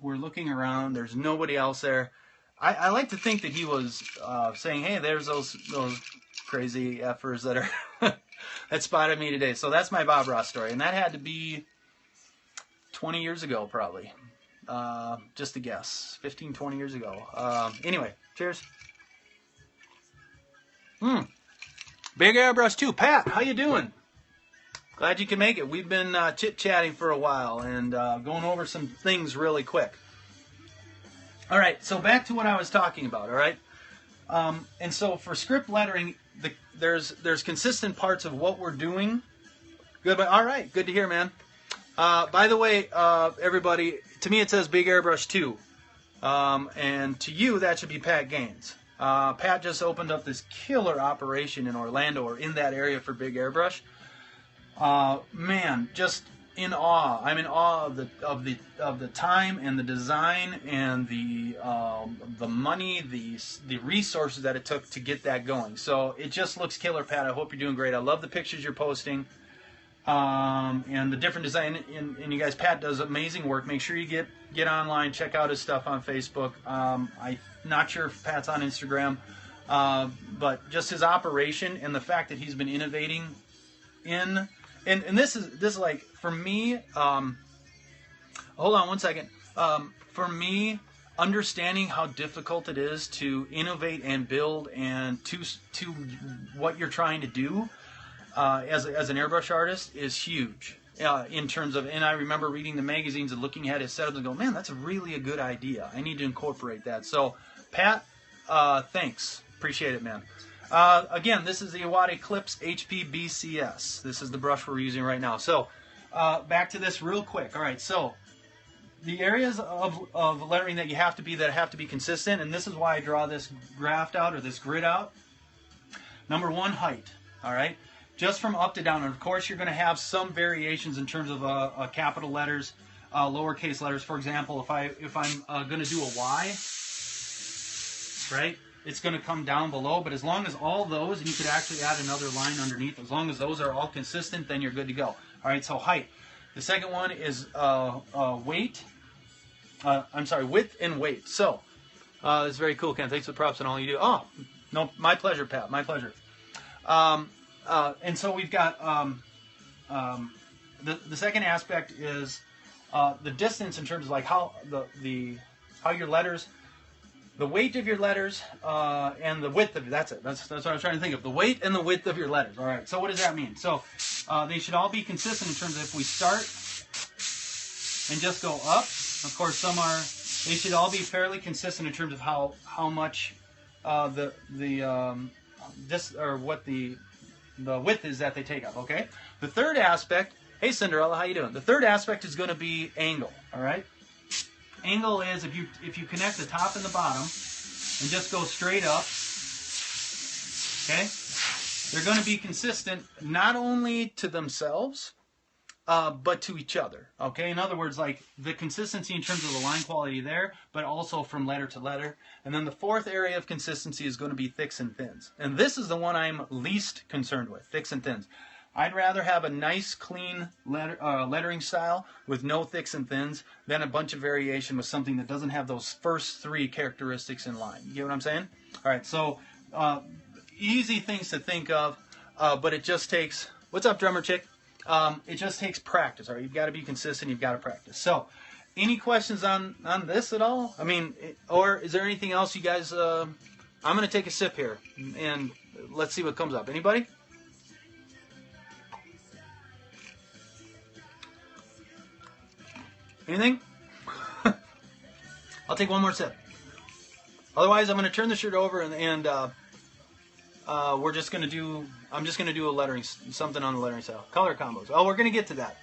we're looking around. There's nobody else there. I like to think that he was saying, hey, there's those crazy effers that are that spotted me today. So that's my Bob Ross story, and that had to be 20 years ago, probably. Just a guess, 15, 20 years ago. Anyway, cheers. Big airbrush too. Pat, how you doing? Glad you can make it. We've been chit-chatting for a while and going over some things really quick. All right, so back to what I was talking about, all right? And so for script lettering, there's consistent parts of what we're doing. Good, all right, good to hear, man. By the way, everybody, to me it says Big Airbrush 2. And to you, that should be Pat Gaines. Pat just opened up this killer operation in Orlando, or in that area, for big airbrush. Man, just in awe. I'm in awe of the time and the design and the money, the resources that it took to get that going. So it just looks killer, Pat. I hope you're doing great. I love the pictures you're posting, and the different design. And you guys, Pat does amazing work. Make sure you get online, check out his stuff on Facebook. I'm not sure if Pat's on Instagram, but just his operation and the fact that he's been innovating in. And this is like, for me, hold on one second. For me, understanding how difficult it is to innovate and build and to what you're trying to do as an airbrush artist is huge. In terms of, and I remember reading the magazines and looking at his setups and go, man, that's really a good idea. I need to incorporate that. So, Pat, thanks. Appreciate it, man. Again, this is the Iwata Eclipse HP BCS. This is the brush we're using right now. So, back to this real quick. All right, so the areas of lettering that have to be consistent, and this is why I draw this graph out, or this grid out. Number one, height. All right, just from up to down. And of course, you're going to have some variations in terms of capital letters, lowercase letters. For example, if I'm going to do a Y, right? It's going to come down below, but as long as all those, and you could actually add another line underneath, as long as those are all consistent, then you're good to go. All right, so height. The second one is weight. I'm sorry, width and weight. So, it's very cool, Ken. Thanks for the props and all you do. Oh, no, my pleasure, Pat. My pleasure. And so we've got the second aspect is the distance in terms of like how how your letters. The weight of your letters and the width of that's it. That's what I was trying to think of. The weight and the width of your letters. All right. So what does that mean? So they should all be consistent in terms of if we start and just go up. Of course, they should all be fairly consistent in terms of how much the width is that they take up. Okay. The third aspect. Hey, Cinderella, how you doing? The third aspect is going to be angle. All right. Angle is if you connect the top and the bottom and just go straight up, okay, they're going to be consistent not only to themselves, but to each other, okay? In other words, like the consistency in terms of the line quality there, but also from letter to letter. And then the fourth area of consistency is going to be thicks and thins. And this is the one I'm least concerned with, thicks and thins. I'd rather have a nice, clean lettering style with no thicks and thins than a bunch of variation with something that doesn't have those first three characteristics in line. You get what I'm saying? All right, so easy things to think of, but it just takes, what's up, drummer chick? It just takes practice. All right, you've got to be consistent. You've got to practice. So, any questions on this at all? I mean, or is there anything else you guys? I'm going to take a sip here, and let's see what comes up. Anybody? Anything? I'll take one more sip. Otherwise, I'm going to turn the shirt over and we're just going to do. I'm just going to do a lettering, something on the lettering style. Color combos. Oh, we're going to get to that.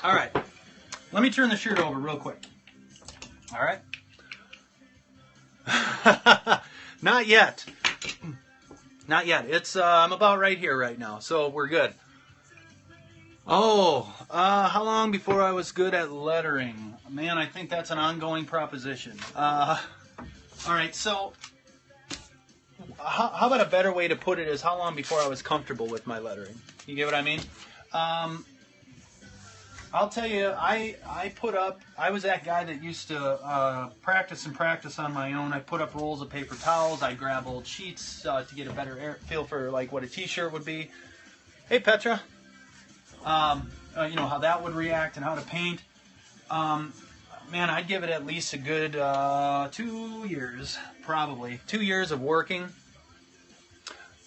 All right. Let me turn the shirt over real quick. All right. Not yet. Not yet. It's I'm about right here right now, so we're good. Oh, how long before I was good at lettering? Man, I think that's an ongoing proposition. All right, so how about a better way to put it is how long before I was comfortable with my lettering? You get what I mean? I'll tell you, I was that guy that used to practice on my own. I put up rolls of paper towels. I grab old sheets to get a better feel for like what a t-shirt would be. Hey, Petra. You know, how that would react and how to paint. Man, I'd give it at least a good 2 years, probably. 2 years of working.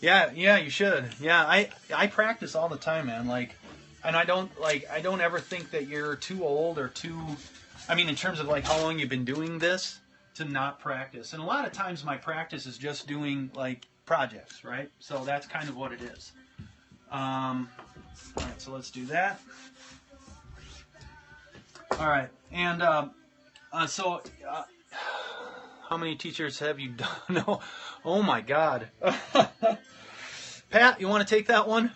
Yeah, you should. Yeah, I practice all the time, man. Like, and I don't ever think that you're too old or too, I mean, in terms of like how long you've been doing this to not practice. And a lot of times my practice is just doing like projects, right? So that's kind of what it is. All right, so let's do that. All right, And so, how many teachers have you done? No. Oh my God. Pat, you want to take that one?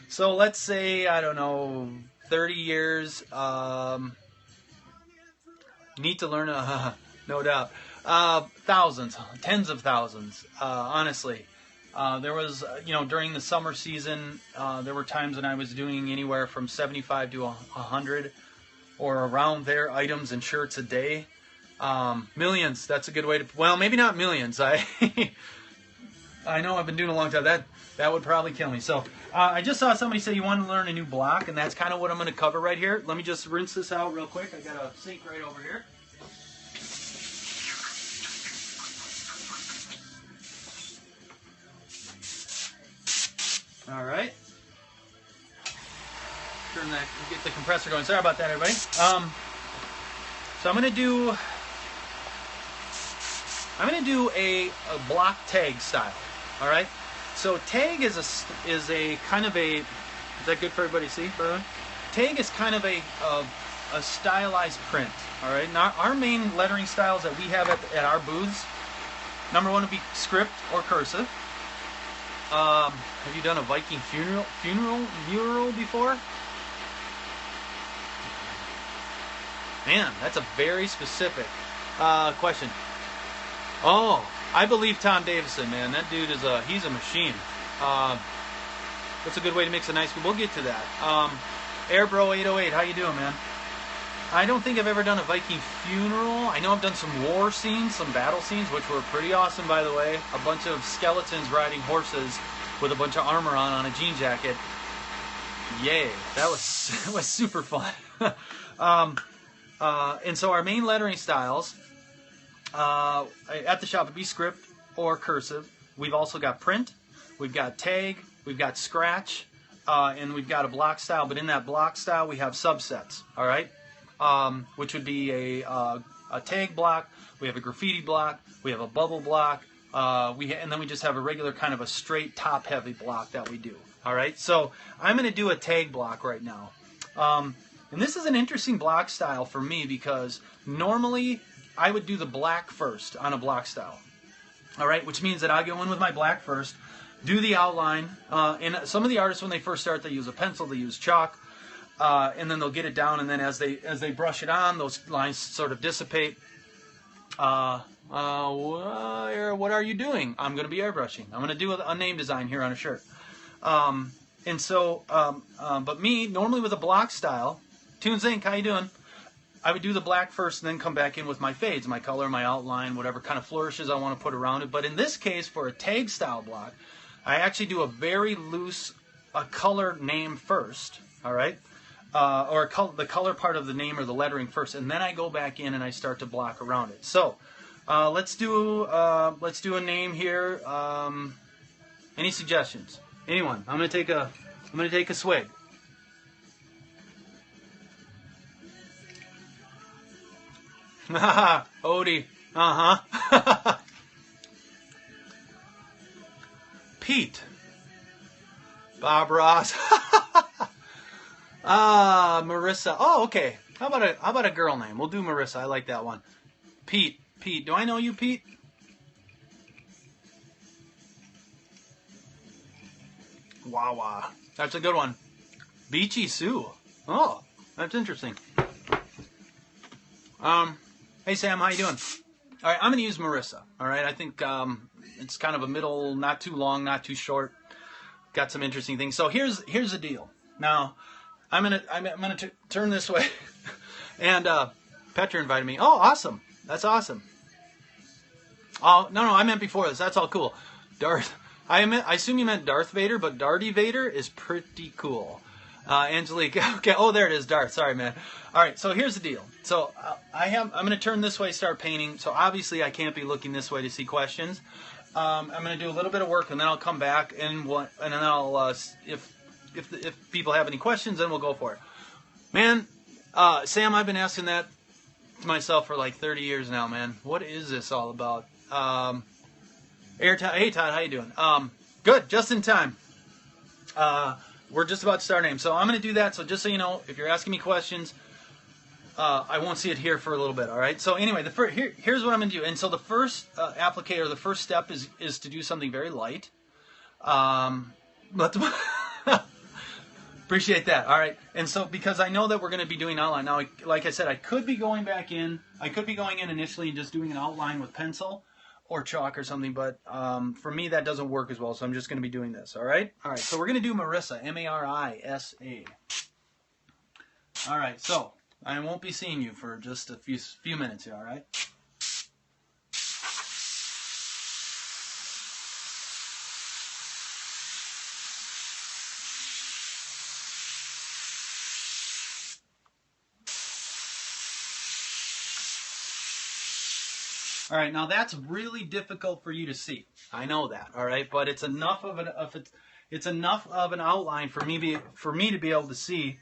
So let's say, I don't know, 30 years. Need to learn, no doubt. Thousands, tens of thousands, honestly. There was, during the summer season, there were times when I was doing anywhere from 75 to 100 or around there items and shirts a day. Millions, that's a good way to, well, maybe not millions. I know I've been doing it a long time. That would probably kill me. So I just saw somebody say you want to learn a new block, and that's kind of what I'm going to cover right here. Let me just rinse this out real quick. I got a sink right over here. All right. Turn that, get the compressor going. Sorry about that, everybody. So I'm going to do a block tag style. All right. So tag is a kind of a, is that good for everybody to see, by the way? Tag is kind of a stylized print. All right. Now our main lettering styles that we have at our booths, number one would be script or cursive. Have you done a Viking mural before? Man, that's a very specific question. Oh, I believe Tom Davison, man. That dude is he's a machine. That's a good way to mix a nice. We'll get to that. Airbro 808, how you doing, man? I don't think I've ever done a Viking funeral. I know I've done some war scenes, some battle scenes, which were pretty awesome, by the way. A bunch of skeletons riding horses with a bunch of armor on a jean jacket. Yay, that was super fun. And so our main lettering styles at the shop would be script or cursive. We've also got print, we've got tag, we've got scratch, and we've got a block style. But in that block style, we have subsets. All right, which would be a tag block. We have a graffiti block. We have a bubble block. And then we just have a regular kind of a straight top heavy block that we do. All right, so I'm going to do a tag block right now. And this is an interesting block style for me because normally I would do the black first on a block style. All right, which means that I go in with my black first, do the outline. And some of the artists, when they first start, they use a pencil, they use chalk, and then they'll get it down. And then as they brush it on, those lines sort of dissipate. What are you doing? I'm going to be airbrushing. I'm going to do a name design here on a shirt. But me, normally with a block style, Tunes Inc., how you doing? I would do the black first and then come back in with my fades, my color, my outline, whatever kind of flourishes I want to put around it. But in this case, for a tag style block, I actually do a very loose color name first, all right? The color part of the name or the lettering first, and then I go back in and I start to block around it. So let's do a name here. Any suggestions? Anyone? I'm gonna take a swig. Odie. Pete. Bob Ross. Marissa. Oh, okay. How about a girl name? We'll do Marissa. I like that one. Pete. Do I know you, Pete? Wawa. That's a good one. Beachy Sue. Oh, that's interesting. Hey Sam, how you doing? All right, I'm gonna use Marissa. All right, I think it's kind of a middle, not too long, not too short. Got some interesting things. So here's the deal. Now, I'm gonna turn this way, and Petra invited me. Oh, awesome! That's awesome. Oh no, I meant before this. That's all cool. Darth. I assume you meant Darth Vader, but Darty Vader is pretty cool. Angelique. Okay. Oh, there it is. Darth. Sorry, man. All right. So here's the deal. So I'm going to turn this way, start painting. So obviously I can't be looking this way to see questions. I'm going to do a little bit of work and then I'll come back and then I'll if people have any questions, then we'll go for it. Man, Sam, I've been asking that to myself for like 30 years now, man. What is this all about? Hey Todd, how you doing? Good. Just in time. We're just about to start name. So I'm going to do that. So just so you know, if you're asking me questions, I won't see it here for a little bit, all right? So anyway, here's what I'm going to do. And so the first applicator, the first step is to do something very light. Appreciate that. All right. And so because I know that we're going to be doing outline. Now, like I said, I could be going back in. I could be going in initially and just doing an outline with pencil or chalk or something. But for me, that doesn't work as well. So I'm just going to be doing this. All right. All right. So we're going to do Marissa, M-A-R-I-S-A. All right. So I won't be seeing you for just a few minutes here. All right. All right, now that's really difficult for you to see. I know that, all right, but it's enough of an outline for me to be able to see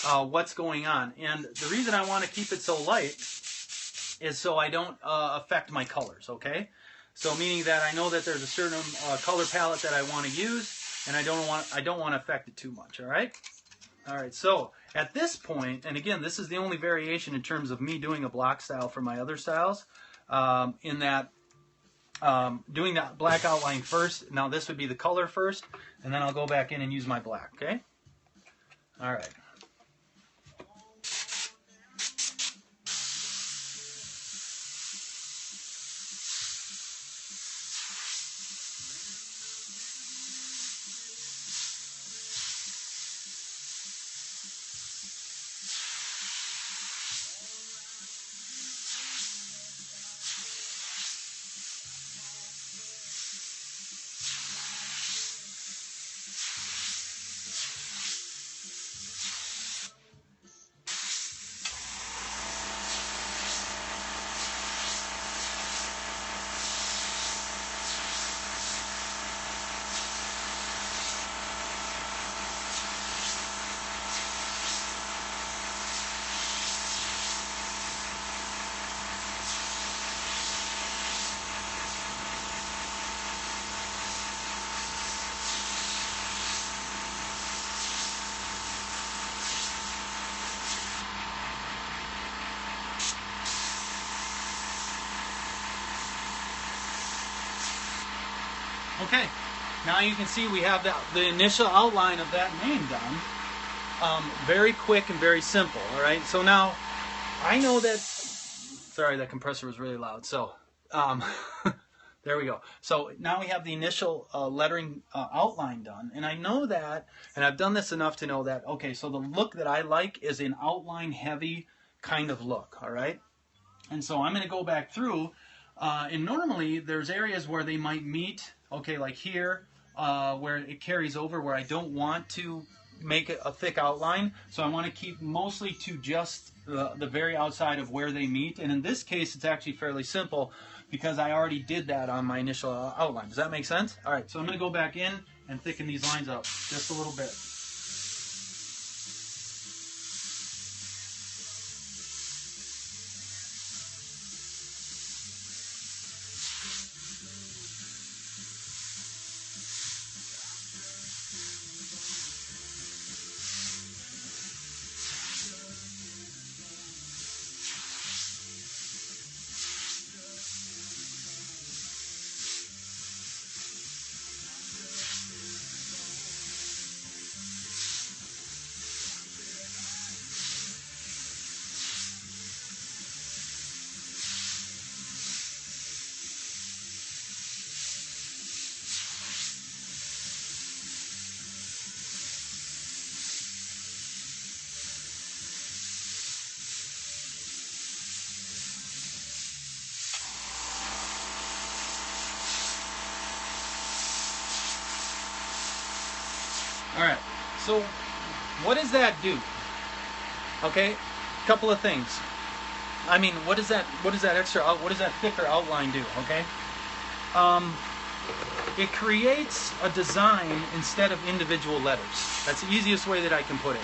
what's going on. And the reason I want to keep it so light is so I don't affect my colors. Okay, so meaning that I know that there's a certain color palette that I want to use, and I don't want to affect it too much. All right. All right. So at this point, and again, this is the only variation in terms of me doing a block style for my other styles. In that doing that black outline first. Now this would be the color first, and then I'll go back in and use my black. Okay. All right. Okay, now you can see we have the initial outline of that name done. Very quick and very simple, all right? So now, I know that, sorry, that compressor was really loud. So, there we go. So now we have the initial lettering outline done. And I know that, and I've done this enough to know that, okay, so the look that I like is an outline heavy kind of look, all right? And so I'm going to go back through, and normally there's areas where they might meet. Okay, like here, where it carries over, where I don't want to make a thick outline. So I want to keep mostly to just the very outside of where they meet. And in this case, it's actually fairly simple because I already did that on my initial outline. Does that make sense? All right, so I'm going to go back in and thicken these lines up just a little bit. All right, so what does that do? Okay, couple of things. I mean, what does that thicker outline do? Okay, it creates a design instead of individual letters. That's the easiest way that I can put it.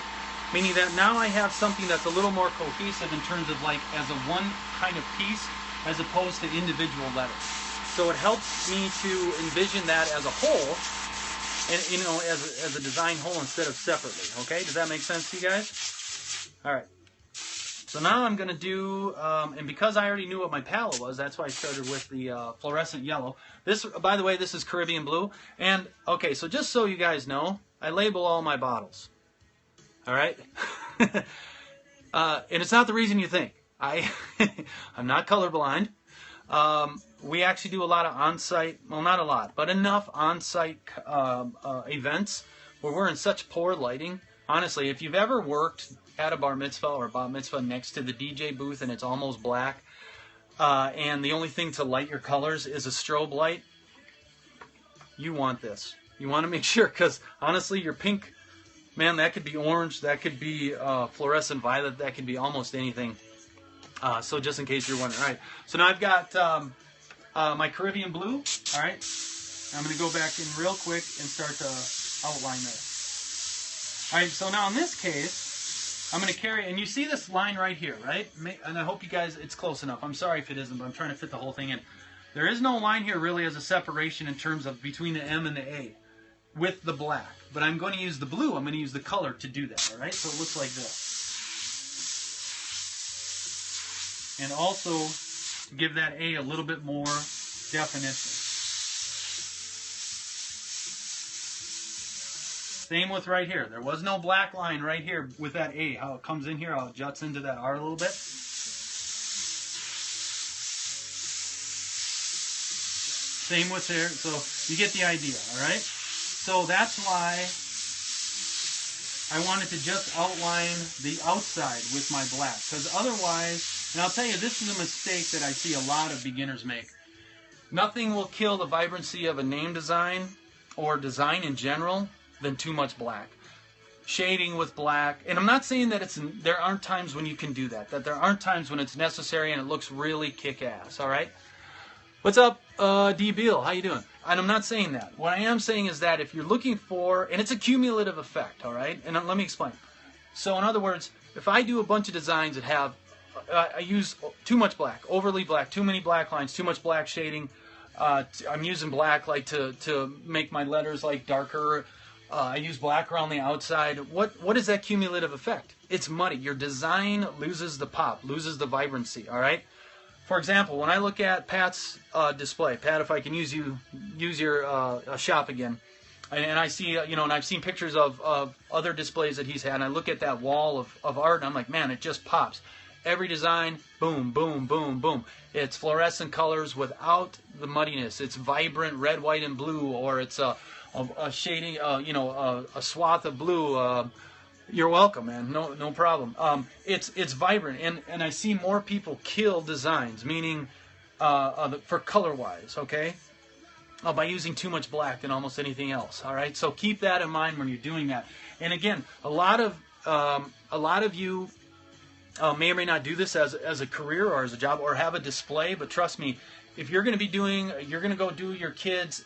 Meaning that now I have something that's a little more cohesive in terms of like as a one kind of piece as opposed to individual letters. So it helps me to envision that as a whole. And, you know, as a design whole instead of separately, okay? Does that make sense to you guys? All right. So now I'm going to do, and because I already knew what my palette was, that's why I started with the fluorescent yellow. This, by the way, this is Caribbean blue. And, okay, so just so you guys know, I label all my bottles. All right? And it's not the reason you think. I'm not colorblind. We actually do a lot of on-site, well, not a lot, but enough on-site events where we're in such poor lighting. Honestly, if you've ever worked at a bar mitzvah or a bat mitzvah next to the DJ booth and it's almost black, and the only thing to light your colors is a strobe light, you want this. You want to make sure, because honestly, your pink, man, that could be orange, that could be fluorescent violet, that could be almost anything. So just in case you're wondering. All right, so now I've got my Caribbean blue. All right, I'm going to go back in real quick and start to outline this. All right, so now in this case, I'm going to carry, and you see this line right here, right? And I hope you guys, it's close enough. I'm sorry if it isn't, but I'm trying to fit the whole thing in. There is no line here really as a separation in terms of between the M and the A with the black. But I'm going to use the blue. I'm going to use the color to do that, all right? So it looks like this. And also give that A a little bit more definition. Same with right here. There was no black line right here with that A. How it comes in here, how it juts into that R a little bit. Same with there. So you get the idea, all right? So that's why I wanted to just outline the outside with my black. Because otherwise, and I'll tell you, this is a mistake that I see a lot of beginners make. Nothing will kill the vibrancy of a name design or design in general than too much black. Shading with black, and I'm not saying that there aren't times when you can do that there aren't times when it's necessary and it looks really kick-ass, all right? What's up, D. Beal? How you doing? And I'm not saying that. What I am saying is that if you're looking for, and it's a cumulative effect, all right? And let me explain. So in other words, if I do a bunch of designs that have, I use too much black, overly black, too many black lines, too much black shading, I'm using black like to make my letters like darker. I use black around the outside. What is that cumulative effect? It's muddy. Your design loses the pop, loses the vibrancy, all right? For example, when I look at Pat's display, Pat, if I can use your shop again, and I see, and I've seen pictures of other displays that he's had, and I look at that wall of art, and I'm like, man, it just pops. Every design, boom, boom, boom, boom. It's fluorescent colors without the muddiness. It's vibrant red, white, and blue, or it's a shading, a swath of blue. You're welcome, man. No problem. It's vibrant, and I see more people kill designs, meaning for color-wise, okay, by using too much black than almost anything else. All right, so keep that in mind when you're doing that. And again, a lot of you may or may not do this as a career or as a job or have a display, but trust me, if you're going to go do your kids'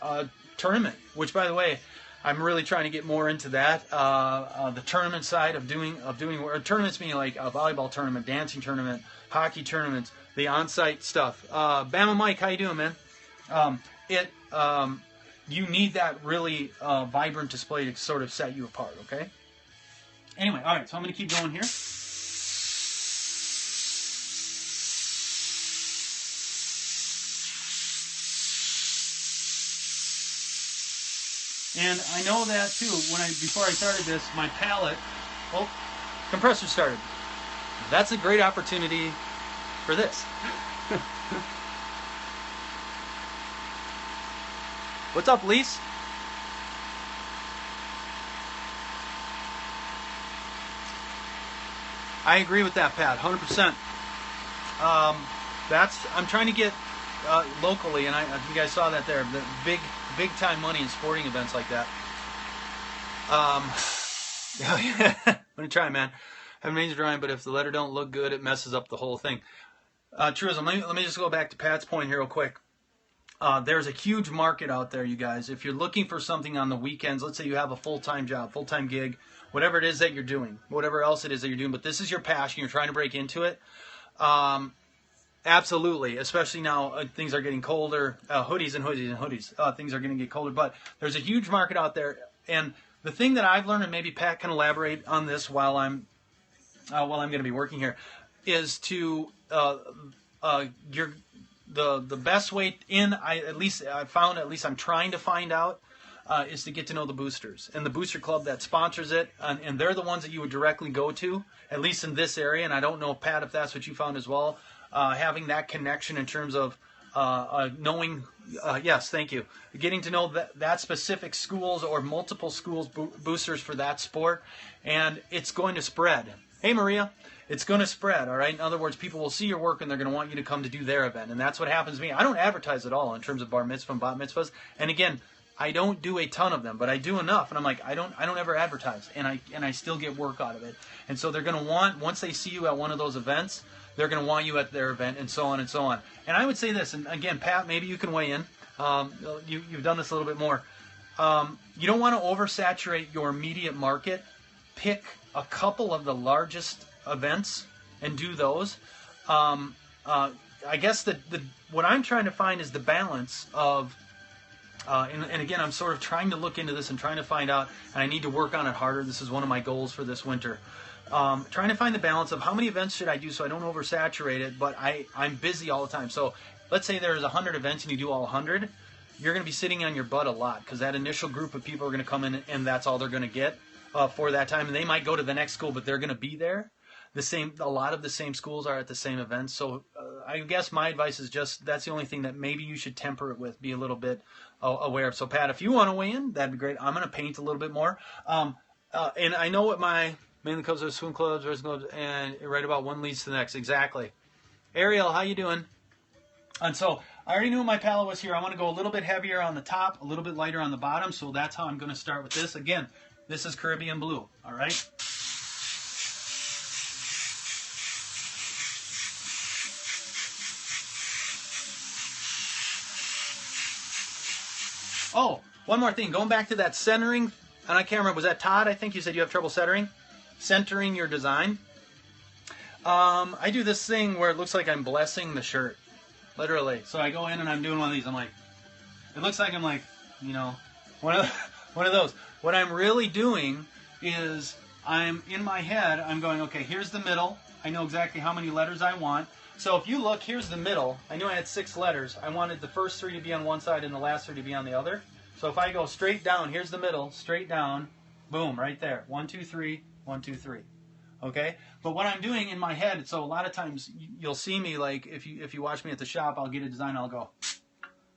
tournament, which by the way, I'm really trying to get more into that. The tournament side of doing tournaments, meaning like a volleyball tournament, dancing tournament, hockey tournaments, the on-site stuff. Bama Mike, how you doing, man? You need that really vibrant display to sort of set you apart, okay? Anyway, all right, so I'm going to keep going here. And I know that too, before I started this, my palette, compressor started. That's a great opportunity for this. What's up, Lise? I agree with that, Pat, 100%. I'm trying to get locally, and you guys saw that there, the big time money in sporting events like that. I'm gonna try, man. I have an amazing drawing, but if the letter don't look good, it messes up the whole thing. Truism. Let me just go back to Pat's point here real quick. There's a huge market out there, you guys. If you're looking for something on the weekends, let's say you have a full-time job, full-time gig, whatever it is that you're doing, whatever else it is that you're doing, but this is your passion, you're trying to break into it. Absolutely, especially now things are getting colder, hoodies and hoodies, things are going to get colder, but there's a huge market out there, and the thing that I've learned, and maybe Pat can elaborate on this while I'm going to be working here, is to the best way in. At least I'm trying to find out. Is to get to know the boosters and the booster club that sponsors it, and they're the ones that you would directly go to, at least in this area. And I don't know, Pat, if that's what you found as well, having that connection in terms of knowing, yes, thank you, getting to know that specific schools or multiple schools boosters for that sport, and it's going to spread. Hey, Maria. It's going to spread, all right? In other words, people will see your work and they're going to want you to come to do their event, and that's what happens to me. I don't advertise at all in terms of bar mitzvah and bat mitzvahs, and again, I don't do a ton of them, but I do enough, and I'm like, I don't ever advertise, and I still get work out of it. And so they're going to want, once they see you at one of those events, they're going to want you at their event, and so on and so on. And I would say this, and again, Pat, maybe you can weigh in. You've done this a little bit more. You don't want to oversaturate your immediate market. Pick a couple of the largest events and do those. I guess what I'm trying to find is the balance of. And again, I'm sort of trying to look into this and trying to find out, and I need to work on it harder. This is one of my goals for this winter. Trying to find the balance of how many events should I do so I don't oversaturate it, but I'm busy all the time. So let's say there's 100 events and you do all 100. You're going to be sitting on your butt a lot because that initial group of people are going to come in and that's all they're going to get for that time. And they might go to the next school, but they're going to be there. A lot of the same schools are at the same events. So I guess my advice is just that's the only thing that maybe you should temper it with, be a little bit aware of. So Pat, if you want to weigh in, that'd be great. I'm going to paint a little bit more. And I know what my mainly clubs are, swim clubs, racing clubs, and right about one leads to the next. Exactly. Ariel, how you doing? And so I already knew what my palette was here. I want to go a little bit heavier on the top, a little bit lighter on the bottom. So that's how I'm going to start with this. Again, this is Caribbean blue. All right. Oh, one more thing. Going back to that centering, and I can't remember, was that Todd? I think you said you have trouble centering your design. I do this thing where it looks like I'm blessing the shirt, literally. So I go in and I'm doing one of these. I'm like, it looks like I'm like, you know, one of those. What I'm really doing is I'm in my head. I'm going, okay, here's the middle. I know exactly how many letters I want. So if you look, here's the middle. I knew I had 6 letters. I wanted the first 3 to be on one side and the last 3 to be on the other. So if I go straight down, here's the middle, straight down, boom, right there. 1, 2, 3, 1, 2, 3. Okay? But what I'm doing in my head, so a lot of times you'll see me, like, if you watch me at the shop, I'll get a design, I'll go,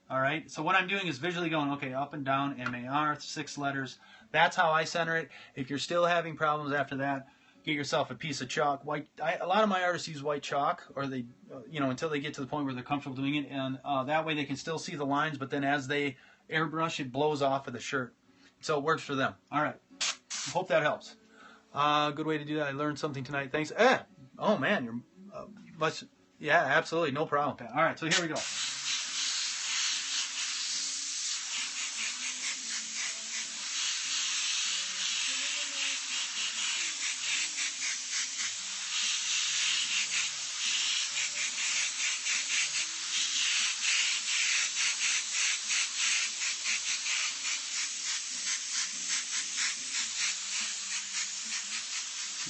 all right? So what I'm doing is visually going, okay, up and down, M-A-R, 6 letters. That's how I center it. If you're still having problems after that, get yourself a piece of chalk. A lot of my artists use white chalk, or they, until they get to the point where they're comfortable doing it, and that way they can still see the lines, but then as they airbrush, it blows off of the shirt. So it works for them. All right. Hope that helps. Good way to do that. I learned something tonight. Thanks. Oh, man. You're yeah, absolutely. No problem, Pat. All right. So here we go.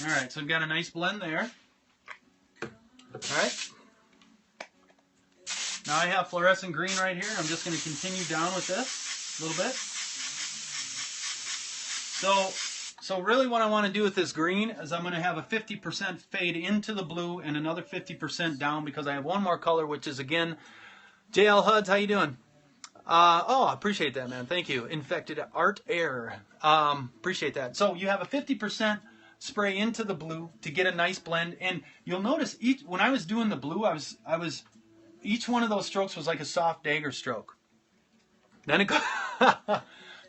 All right, so I've got a nice blend there. All right. Now I have fluorescent green right here. I'm just going to continue down with this a little bit. So really what I want to do with this green is I'm going to have a 50% fade into the blue and another 50% down because I have one more color, which is, again, JL Huds, how you doing? I appreciate that, man. Thank you. Infected Art Air. Appreciate that. So you have a 50% spray into the blue to get a nice blend, and you'll notice when I was doing the blue, each one of those strokes was like a soft dagger stroke. Then it goes,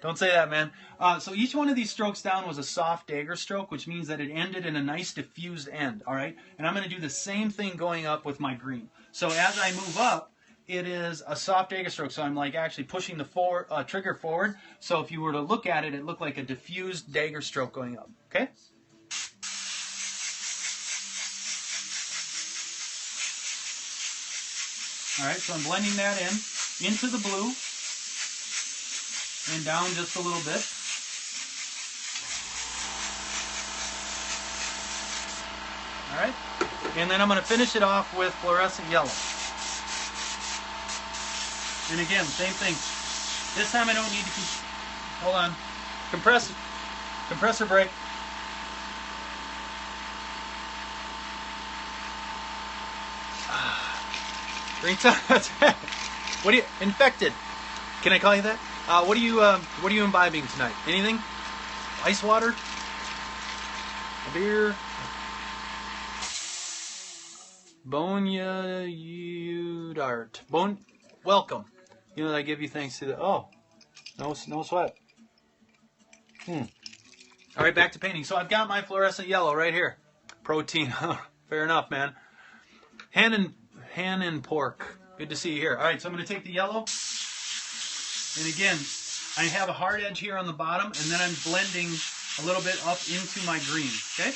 don't say that, man. So each one of these strokes down was a soft dagger stroke, which means that it ended in a nice diffused end. All right, and I'm going to do the same thing going up with my green. So as I move up, it is a soft dagger stroke. So I'm like actually pushing the trigger forward. So if you were to look at it, it looked like a diffused dagger stroke going up. Okay. All right, so I'm blending that into the blue and down just a little bit. All right, and then I'm going to finish it off with fluorescent yellow. And again, same thing. This time I don't need to keep, hold on, compressor brake. Drink time. What are you, infected? Can I call you that? What are you imbibing tonight? Anything? Ice water? A beer? Boneyard. Welcome. You know that I give you thanks to the, oh, no sweat. All right, back to painting. So I've got my fluorescent yellow right here. Protein. Fair enough, man. Hand and pork. Good to see you here. All right, so I'm going to take the yellow. And again, I have a hard edge here on the bottom, and then I'm blending a little bit up into my green, okay?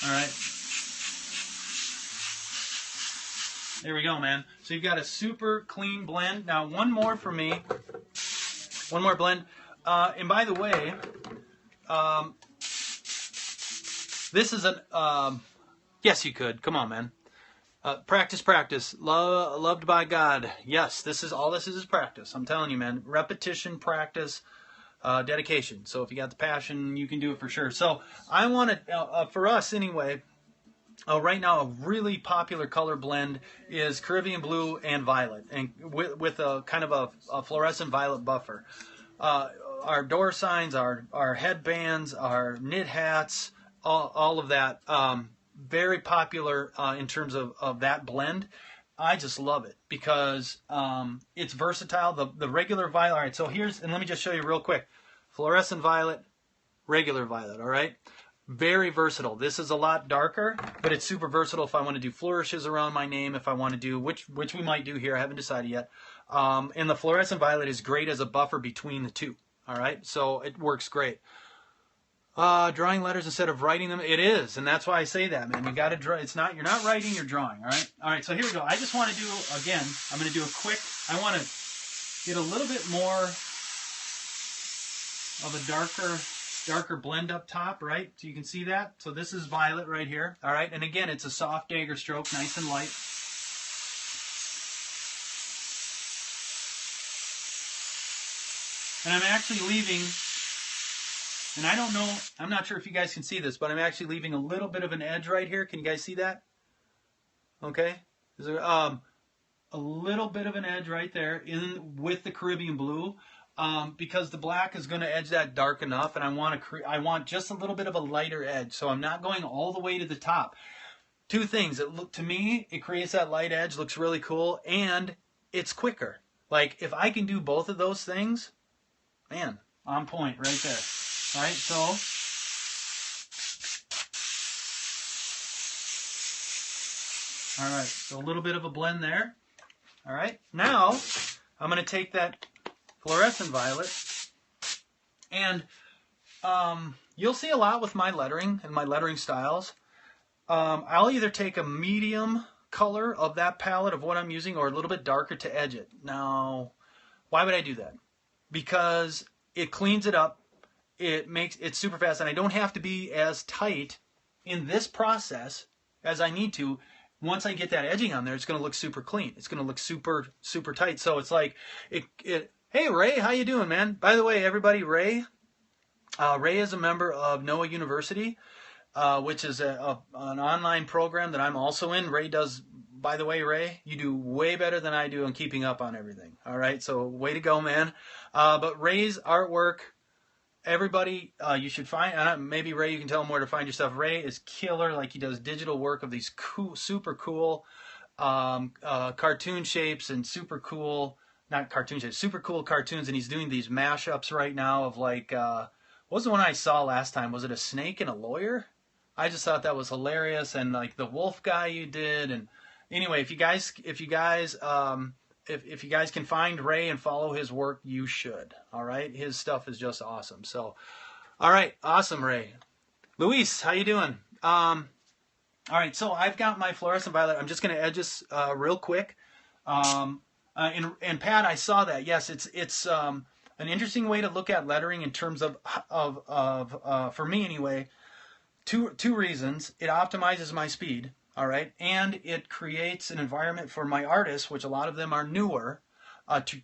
All right. There we go, man. So you've got a super clean blend. Now, one more for me. One more blend. And by the way, this is an, yes, you could. Come on, man. Practice. Loved by God. Yes, this is practice. I'm telling you, man. Repetition, practice, dedication. So if you got the passion, you can do it for sure. So I want to, for us anyway, right now a really popular color blend is Caribbean blue and violet, and with a kind of a fluorescent violet buffer. Our door signs, our headbands, our knit hats, all of that, very popular in terms of that blend. I just love it because it's versatile. The regular violet, all right, so here's, and let me just show you real quick. Fluorescent violet, regular violet, all right? Very versatile. This is a lot darker, but it's super versatile if I want to do flourishes around my name, if I want to do, which we might do here, I haven't decided yet. And the fluorescent violet is great as a buffer between the two, all right? So it works great. Drawing letters instead of writing them, it is, and that's why I say that, man. You got to draw. You're not writing, you're drawing. All right. All right. So here we go. I just want to do again. I'm going to do a quick. I want to get a little bit more of a darker blend up top, right? So you can see that. So this is violet right here. All right. And again, it's a soft dagger stroke, nice and light. And I'm actually leaving. And I don't know, I'm not sure if you guys can see this, but I'm actually leaving a little bit of an edge right here. Can you guys see that? Okay. Is there a little bit of an edge right there with the Caribbean blue, because the black is going to edge that dark enough, and I want just a little bit of a lighter edge. So I'm not going all the way to the top. Two things. To me, it creates that light edge, looks really cool, and it's quicker. Like if I can do both of those things, man, on point right there. All right, so a little bit of a blend there. All right, now I'm going to take that fluorescent violet, and you'll see a lot with my lettering and my lettering styles. I'll either take a medium color of that palette of what I'm using or a little bit darker to edge it. Now, why would I do that? Because it cleans it up. It makes it super fast, and I don't have to be as tight in this process as I need to. Once I get that edging on there, it's going to look super clean. It's going to look super, super tight. So it's like, hey, Ray, how you doing, man? By the way, everybody, Ray is a member of Noah University, which is an online program that I'm also in. Ray does, by the way, Ray, you do way better than I do on keeping up on everything. All right, so way to go, man. But Ray's artwork, everybody, you should find, maybe Ray, you can tell him where to find your stuff. Ray is killer. Like, he does digital work of these cool, super cool cartoon shapes and super cool, not cartoon shapes, super cool cartoons. And he's doing these mashups right now of like, what was the one I saw last time? Was it a snake and a lawyer? I just thought that was hilarious. And like the wolf guy you did. And anyway, if you guys can find Ray and follow his work, you should. All right, his stuff is just awesome. So, all right, awesome, Ray. Luis, how you doing? All right, so I've got my fluorescent violet. I'm just going to edge this real quick. And Pat, I saw that. Yes, it's an interesting way to look at lettering in terms of for me anyway. Two reasons: it optimizes my speed, all right, and it creates an environment for my artists, which a lot of them are newer,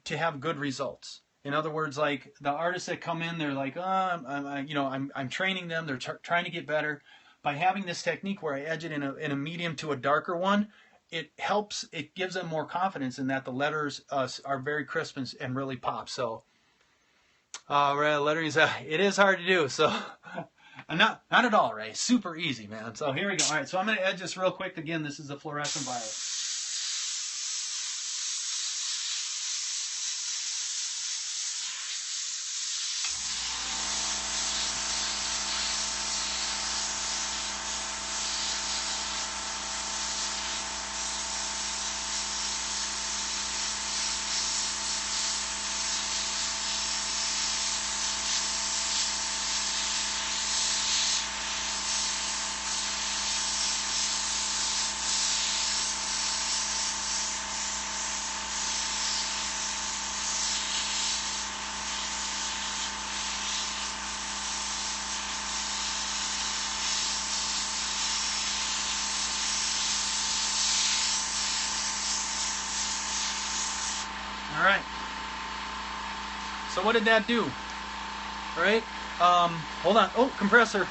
to have good results. In other words, like the artists that come in, they're like, oh, I'm training them. They're trying to get better. By having this technique where I edge it in a medium to a darker one, it helps. It gives them more confidence in that the letters are very crisp and really pop. So, lettering is it is hard to do. So, not at all, Ray. Super easy, man. So here we go. All right. So I'm going to edge this real quick. Again, this is the fluorescent violet. All right. So what did that do? All right. Hold on. Oh, compressor.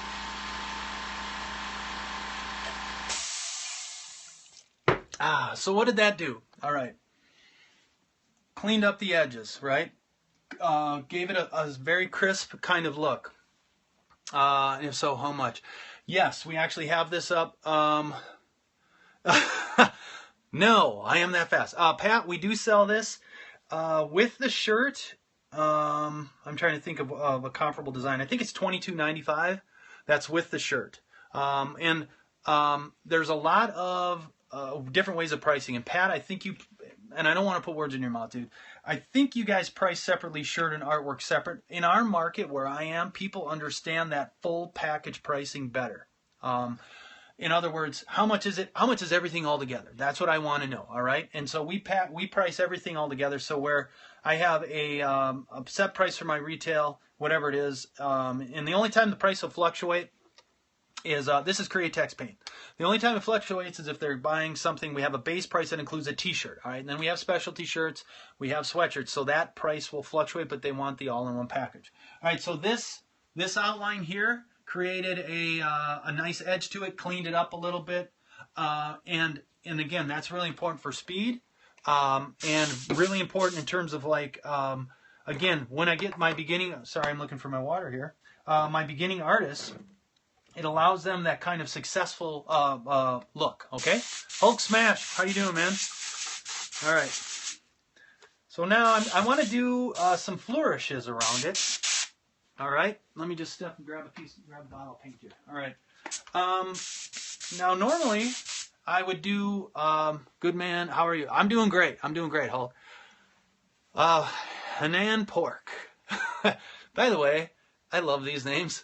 So what did that do? All right. Cleaned up the edges, right? Gave it a very crisp kind of look. And if so, how much? Yes, we actually have this up. No, I am that fast. Pat, we do sell this with the shirt. I'm trying to think of a comparable design. I think it's $22.95. That's with the shirt. And there's a lot of different ways of pricing. And Pat, I think you, and I don't want to put words in your mouth, dude. I think you guys price separately, shirt and artwork separate. In our market where I am, people understand that full package pricing better. In other words, how much is it? How much is everything all together? That's what I want to know. All right. And so we price everything all together. So where I have a set price for my retail, whatever it is, and the only time the price will fluctuate is this is Createx paint. The only time it fluctuates is if they're buying something. We have a base price that includes a T-shirt. All right. And then we have specialty shirts. We have sweatshirts. So that price will fluctuate, but they want the all-in-one package. All right. So this outline here created a nice edge to it, cleaned it up a little bit, and again, that's really important for speed, and really important in terms of like, again, when I get my beginning, sorry, I'm looking for my water here, my beginning artists, it allows them that kind of successful look. Okay, Hulk Smash, how you doing, man? All right, so now I want to do some flourishes around it. All right, let me just step and grab a bottle of paint here. All right. Now normally I would do, good man, how are you? I'm doing great. I'm doing great, Hulk. Hanan Pork. By the way, I love these names.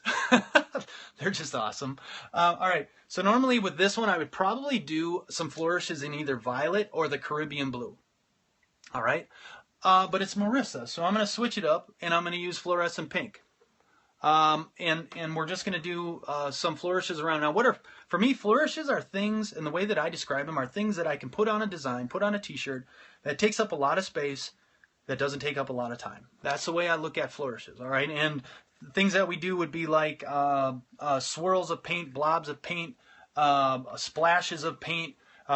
They're just awesome. All right, so normally with this one I would probably do some flourishes in either violet or the Caribbean blue. All right, but it's Marissa, so I'm going to switch it up and I'm going to use fluorescent pink. And we're just going to do some flourishes around. Now, for me, flourishes are things, and the way that I describe them are things that I can put on a design, put on a t-shirt, that takes up a lot of space, that doesn't take up a lot of time. That's the way I look at flourishes, all right? And things that we do would be like swirls of paint, blobs of paint, splashes of paint.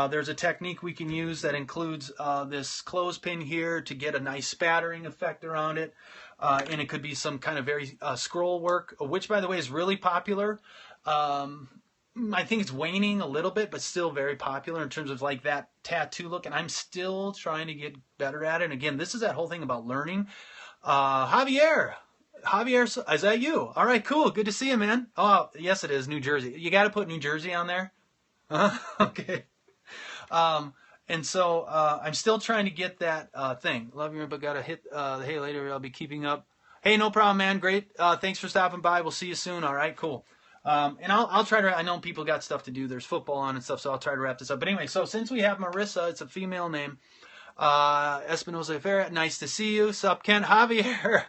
There's a technique we can use that includes this clothespin here to get a nice spattering effect around it. And it could be some kind of very scroll work, which, by the way, is really popular. I think it's waning a little bit, but still very popular in terms of like that tattoo look. And I'm still trying to get better at it. And again, this is that whole thing about learning. Javier, is that you? All right, cool. Good to see you, man. Oh, yes, it is. New Jersey. You got to put New Jersey on there? Okay. And so I'm still trying to get that thing. Love you, but gotta hit the hey later. I'll be keeping up. Hey, no problem, man. Great. Thanks for stopping by. We'll see you soon. All right, cool. And I'll try to. I know people got stuff to do. There's football on and stuff, so I'll try to wrap this up. But anyway, so since we have Marissa, it's a female name. Espinosa Ferret, nice to see you. Sup, Ken Javier.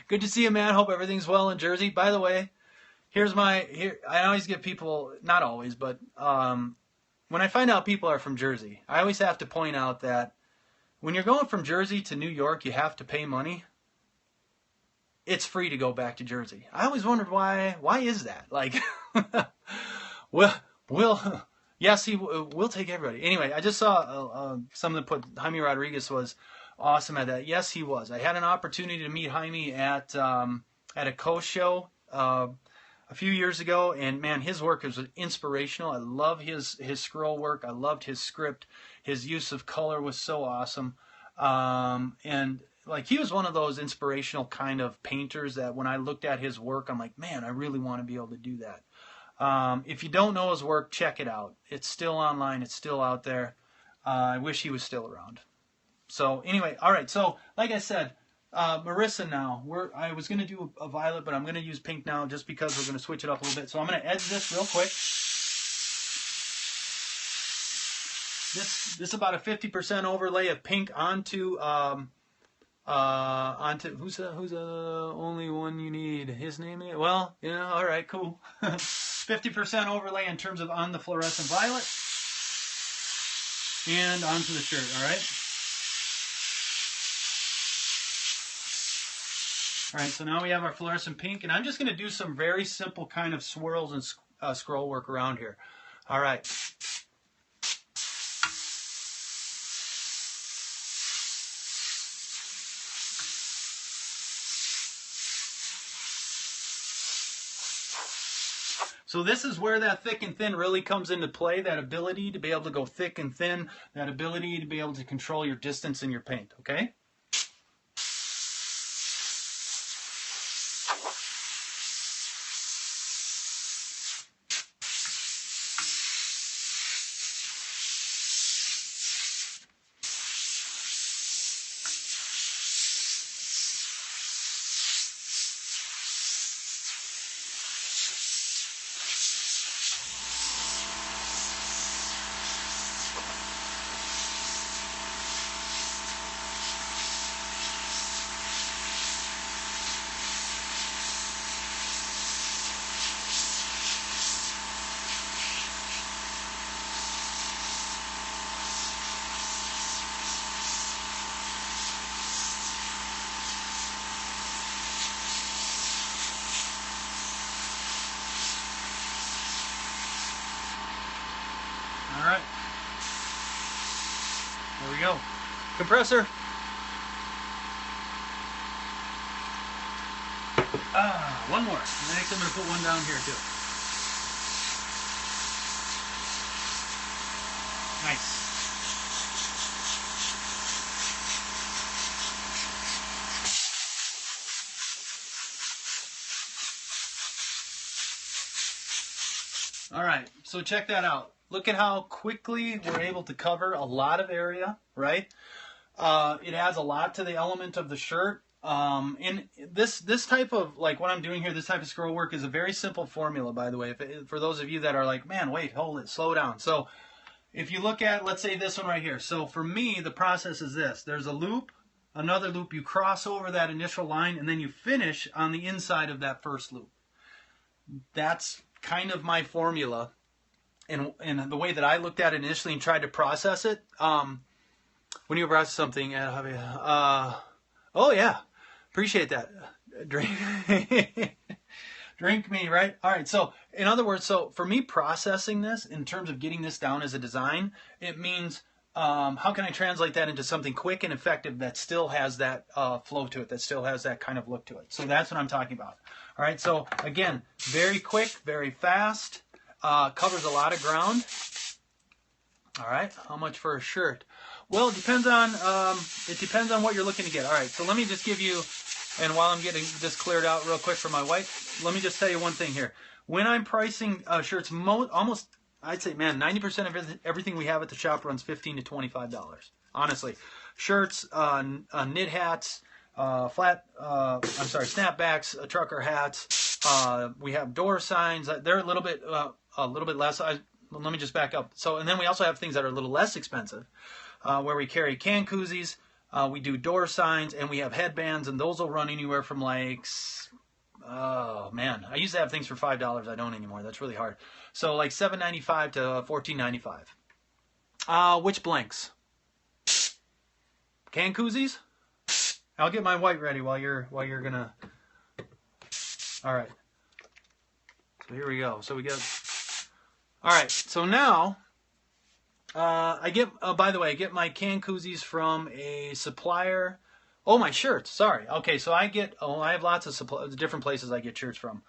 Good to see you, man. Hope everything's well in Jersey. By the way, I always get people, not always, but when I find out people are from Jersey, I always have to point out that when you're going from Jersey to New York, you have to pay money. It's free to go back to Jersey. I always wondered why. Why is that? Like, yes, we'll take everybody. Anyway, I just saw someone that put Jaime Rodriguez was awesome at that. Yes, he was. I had an opportunity to meet Jaime at a Coast show a few years ago, and man, his work is inspirational. I love his scroll work. I loved his script. His use of color was so awesome, and like he was one of those inspirational kind of painters that when I looked at his work, I'm like, man, I really want to be able to do that. If you don't know his work, check it out. It's still online. It's still out there. I wish he was still around. So anyway, all right. So like I said, Marissa now, I was going to do a violet, but I'm going to use pink now just because we're going to switch it up a little bit. So I'm going to edge this real quick. This is about a 50% overlay of pink onto who's the only one you need? His name is, well, yeah, all right, cool. 50% overlay in terms of on the fluorescent violet and onto the shirt, all right? All right, so now we have our fluorescent pink, and I'm just going to do some very simple kind of swirls and scroll work around here. All right. So this is where that thick and thin really comes into play, that ability to be able to go thick and thin, that ability to be able to control your distance in your paint, okay? All right. There we go. Compressor. One more. Next, I'm going to put one down here too. Nice. All right. So check that out. Look at how quickly we're able to cover a lot of area, right? It adds a lot to the element of the shirt. And this type of, like what I'm doing here, this type of scroll work is a very simple formula, by the way, for those of you that are like, man, wait, hold it, slow down. So if you look at, let's say this one right here. So for me, the process is this. There's a loop, another loop, you cross over that initial line, and then you finish on the inside of that first loop. That's kind of my formula. And the way that I looked at it initially and tried to process it, when you process something, oh yeah, appreciate that. Drink me, right? All right, so in other words, so for me processing this in terms of getting this down as a design, it means how can I translate that into something quick and effective that still has that flow to it, that still has that kind of look to it. So that's what I'm talking about. All right, so again, very quick, very fast. Covers a lot of ground. All right, how much for a shirt? Well, it depends on what you're looking to get. All right, so let me just give you, and while I'm getting this cleared out real quick for my wife, let me just tell you one thing here. When I'm pricing shirts, almost, I'd say, man, 90% of everything we have at the shop runs $15 to $25. Honestly, shirts, knit hats, snapbacks, trucker hats. We have door signs. They're a little bit less. Let me just back up. So, and then we also have things that are a little less expensive. where we carry can koozies. We do door signs, and we have headbands, and those will run anywhere from like, oh man, I used to have things for $5. I don't anymore. That's really hard. So like $7.95 to $14.95. Which blanks? Can koozies? I'll get my white ready while you're gonna. All right. So here we go. So we got. All right. So now. I get, by the way, I get my can koozies from a supplier. Oh, my shirts. Sorry. Okay, so I have lots of different places I get shirts from.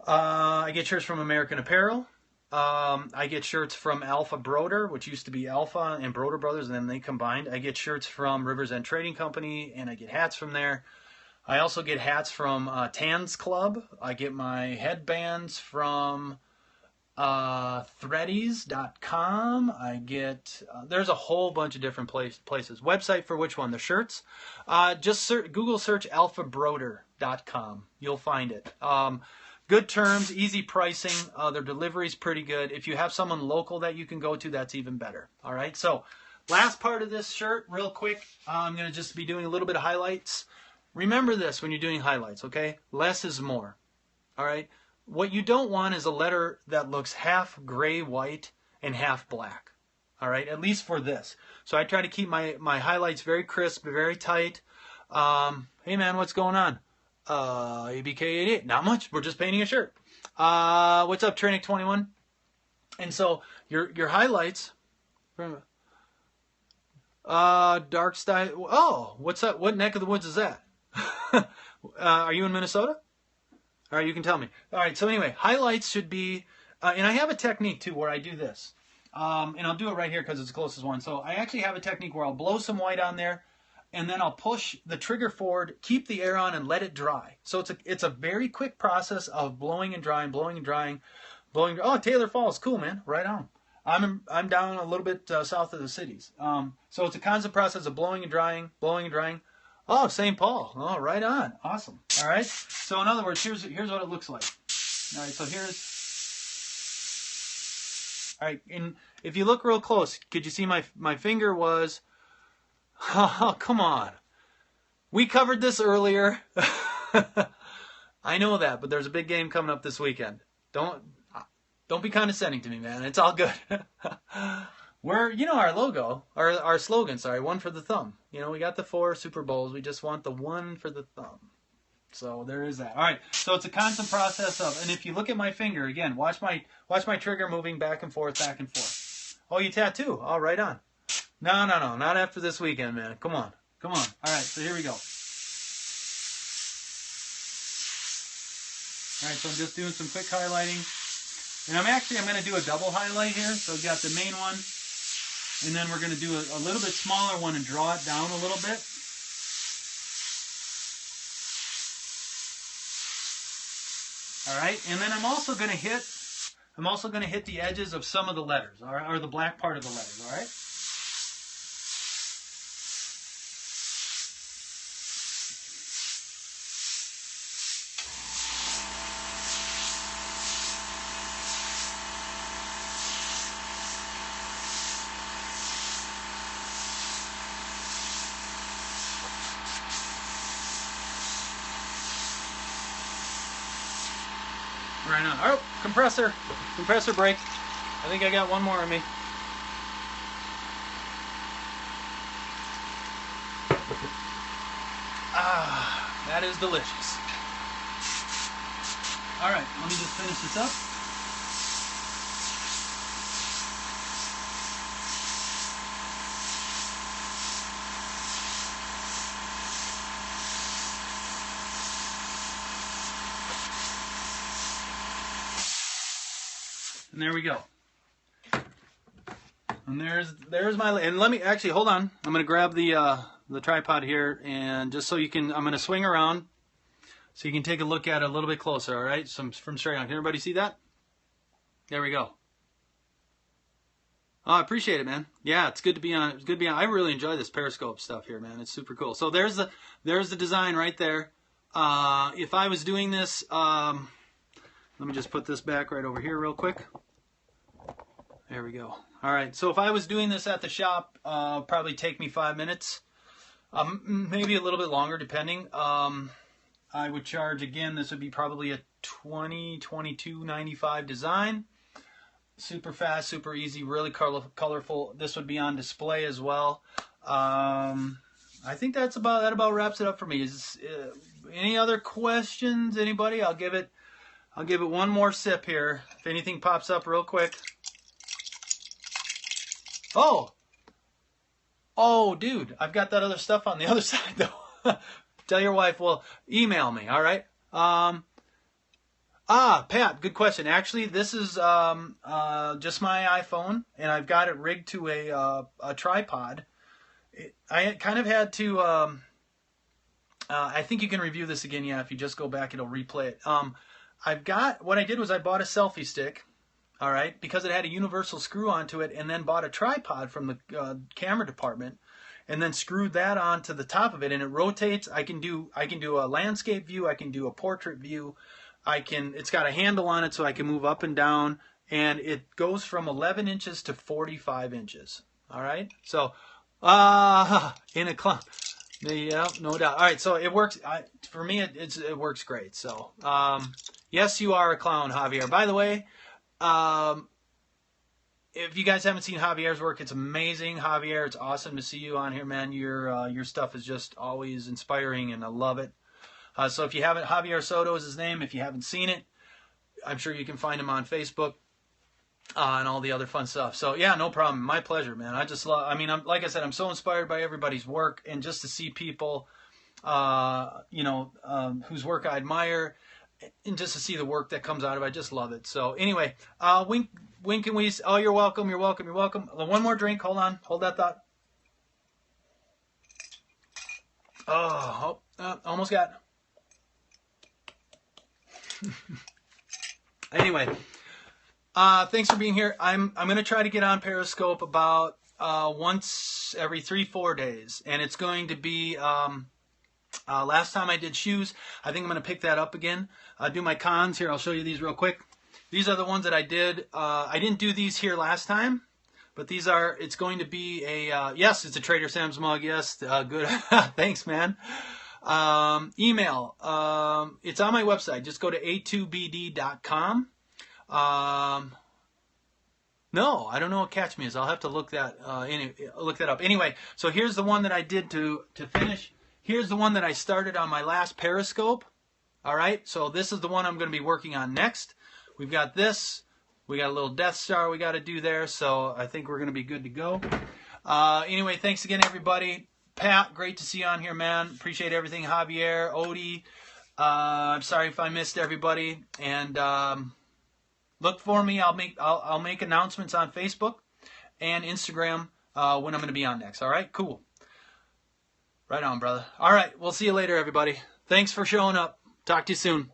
I get shirts from American Apparel. I get shirts from Alpha Broder, which used to be Alpha and Broder Brothers, and then they combined. I get shirts from Rivers End Trading Company, and I get hats from there. I also get hats from Tans Club. I get my headbands from threadies.com. I get, there's a whole bunch of different places. Website for which one? The shirts? Just Google search alphabroder.com. You'll find it. Good terms, easy pricing. Their delivery's pretty good. If you have someone local that you can go to, that's even better. All right. So last part of this shirt, real quick. I'm going to just be doing a little bit of highlights. Remember this when you're doing highlights, okay? Less is more. All right. What you don't want is a letter that looks half gray, white, and half black. All right, at least for this. So I try to keep my highlights very crisp, very tight. Hey man, what's going on? ABK88, not much. We're just painting a shirt. What's up, Trinic21? And so your highlights. Dark style. Oh, what's up? What neck of the woods is that? Are you in Minnesota? All right, you can tell me. All right, so anyway, highlights should be, and I have a technique too where I do this. And I'll do it right here because it's the closest one. So I actually have a technique where I'll blow some white on there, and then I'll push the trigger forward, keep the air on, and let it dry. So it's a very quick process of blowing and drying, blowing and drying, blowing. Oh, Taylor Falls, cool, man, right on. I'm down a little bit south of the cities. So it's a constant process of blowing and drying, blowing and drying. Oh, St. Paul. Oh, right on. Awesome. All right. So in other words, here's what it looks like. All right. So here's. All right. And if you look real close, could you see my finger was? Oh, come on. We covered this earlier. I know that, but there's a big game coming up this weekend. Don't be condescending to me, man. It's all good. We're, our logo, our slogan, sorry, one for the thumb. We got the 4 Super Bowls. We just want the one for the thumb. So there is that. All right. So it's a constant process of, and if you look at my finger again, watch my trigger moving back and forth, back and forth. Oh, you tattoo? Oh, right on. No, not after this weekend, man. Come on. All right. So here we go. All right. So I'm just doing some quick highlighting, and I'm going to do a double highlight here. So we've got the main one. And then we're going to do a little bit smaller one and draw it down a little bit. All right, and then I'm also going to hit the edges of some of the letters, or the black part of the letters. All right. Right on. Oh, compressor break. I think I got one more in me. Ah, that is delicious. All right, let me just finish this up. And there we go. And there's my, and let me actually hold on. I'm going to grab the tripod here, and just so you can, I'm going to swing around so you can take a look at it a little bit closer. All right, from straight on. Can everybody see that? There we go. Oh, I appreciate it, man. Yeah, it's good to be on. It's good to be on. I really enjoy this Periscope stuff here, man. It's super cool. So there's the design right there. If I was doing this, let me just put this back right over here real quick. There we go. All right, so if I was doing this at the shop, probably take me 5 minutes, maybe a little bit longer, depending. I would charge, again, this would be probably a $22.95 design. Super fast, super easy, really colorful. This would be on display as well. I think that about wraps it up for me. Any other questions, anybody? I'll give it one more sip here. If anything pops up real quick. Oh, dude, I've got that other stuff on the other side though. Tell your wife, well, email me, all right? Pat, good question. Actually, this is just my iPhone, and I've got it rigged to a tripod. I kind of had to, I think you can review this again, yeah, if you just go back, it'll replay it. What I did was I bought a selfie stick, all right, because it had a universal screw onto it, and then bought a tripod from the camera department, and then screwed that onto the top of it, and it rotates. I can do a landscape view, I can do a portrait view, it's got a handle on it so I can move up and down, and it goes from 11 inches to 45 inches, all right? So, in a clown. Yeah, no doubt. All right, so it works. For me, it works great. So, yes, you are a clown, Javier. By the way, if you guys haven't seen Javier's work, it's amazing. Javier, it's awesome to see you on here, man. Your stuff is just always inspiring, and I love it. So if you haven't, Javier Soto is his name. If you haven't seen it, I'm sure you can find him on Facebook and all the other fun stuff. So yeah, no problem. My pleasure, man. I just love. I mean, like I said, I'm so inspired by everybody's work, and just to see people, whose work I admire, and just to see the work that comes out of it, I just love it. So anyway, wink and wheeze. Oh, you're welcome. You're welcome. You're welcome. One more drink. Hold on. Hold that thought. Almost got. Anyway, thanks for being here. I'm going to try to get on Periscope about once every 3-4 days, and it's going to be last time I did shoes. I think I'm going to pick that up again. Do my cons here. I'll show you these real quick. These are the ones that I did. I didn't do these here last time, but these are. It's going to be a yes. It's a Trader Sam's mug. Yes, good. Thanks, man. Email. It's on my website. Just go to a2bd.com. No, I don't know what Catch Me is. I'll have to look that up. Anyway, so here's the one that I did to finish. Here's the one that I started on my last Periscope. All right, so this is the one I'm going to be working on next. We've got this. We got a little Death Star we got to do there, so I think we're going to be good to go. Anyway, thanks again, everybody. Pat, great to see you on here, man. Appreciate everything. Javier, Odie. I'm sorry if I missed everybody. And look for me. I'll make announcements on Facebook and Instagram when I'm going to be on next. All right, cool. Right on, brother. All right, we'll see you later, everybody. Thanks for showing up. Talk to you soon.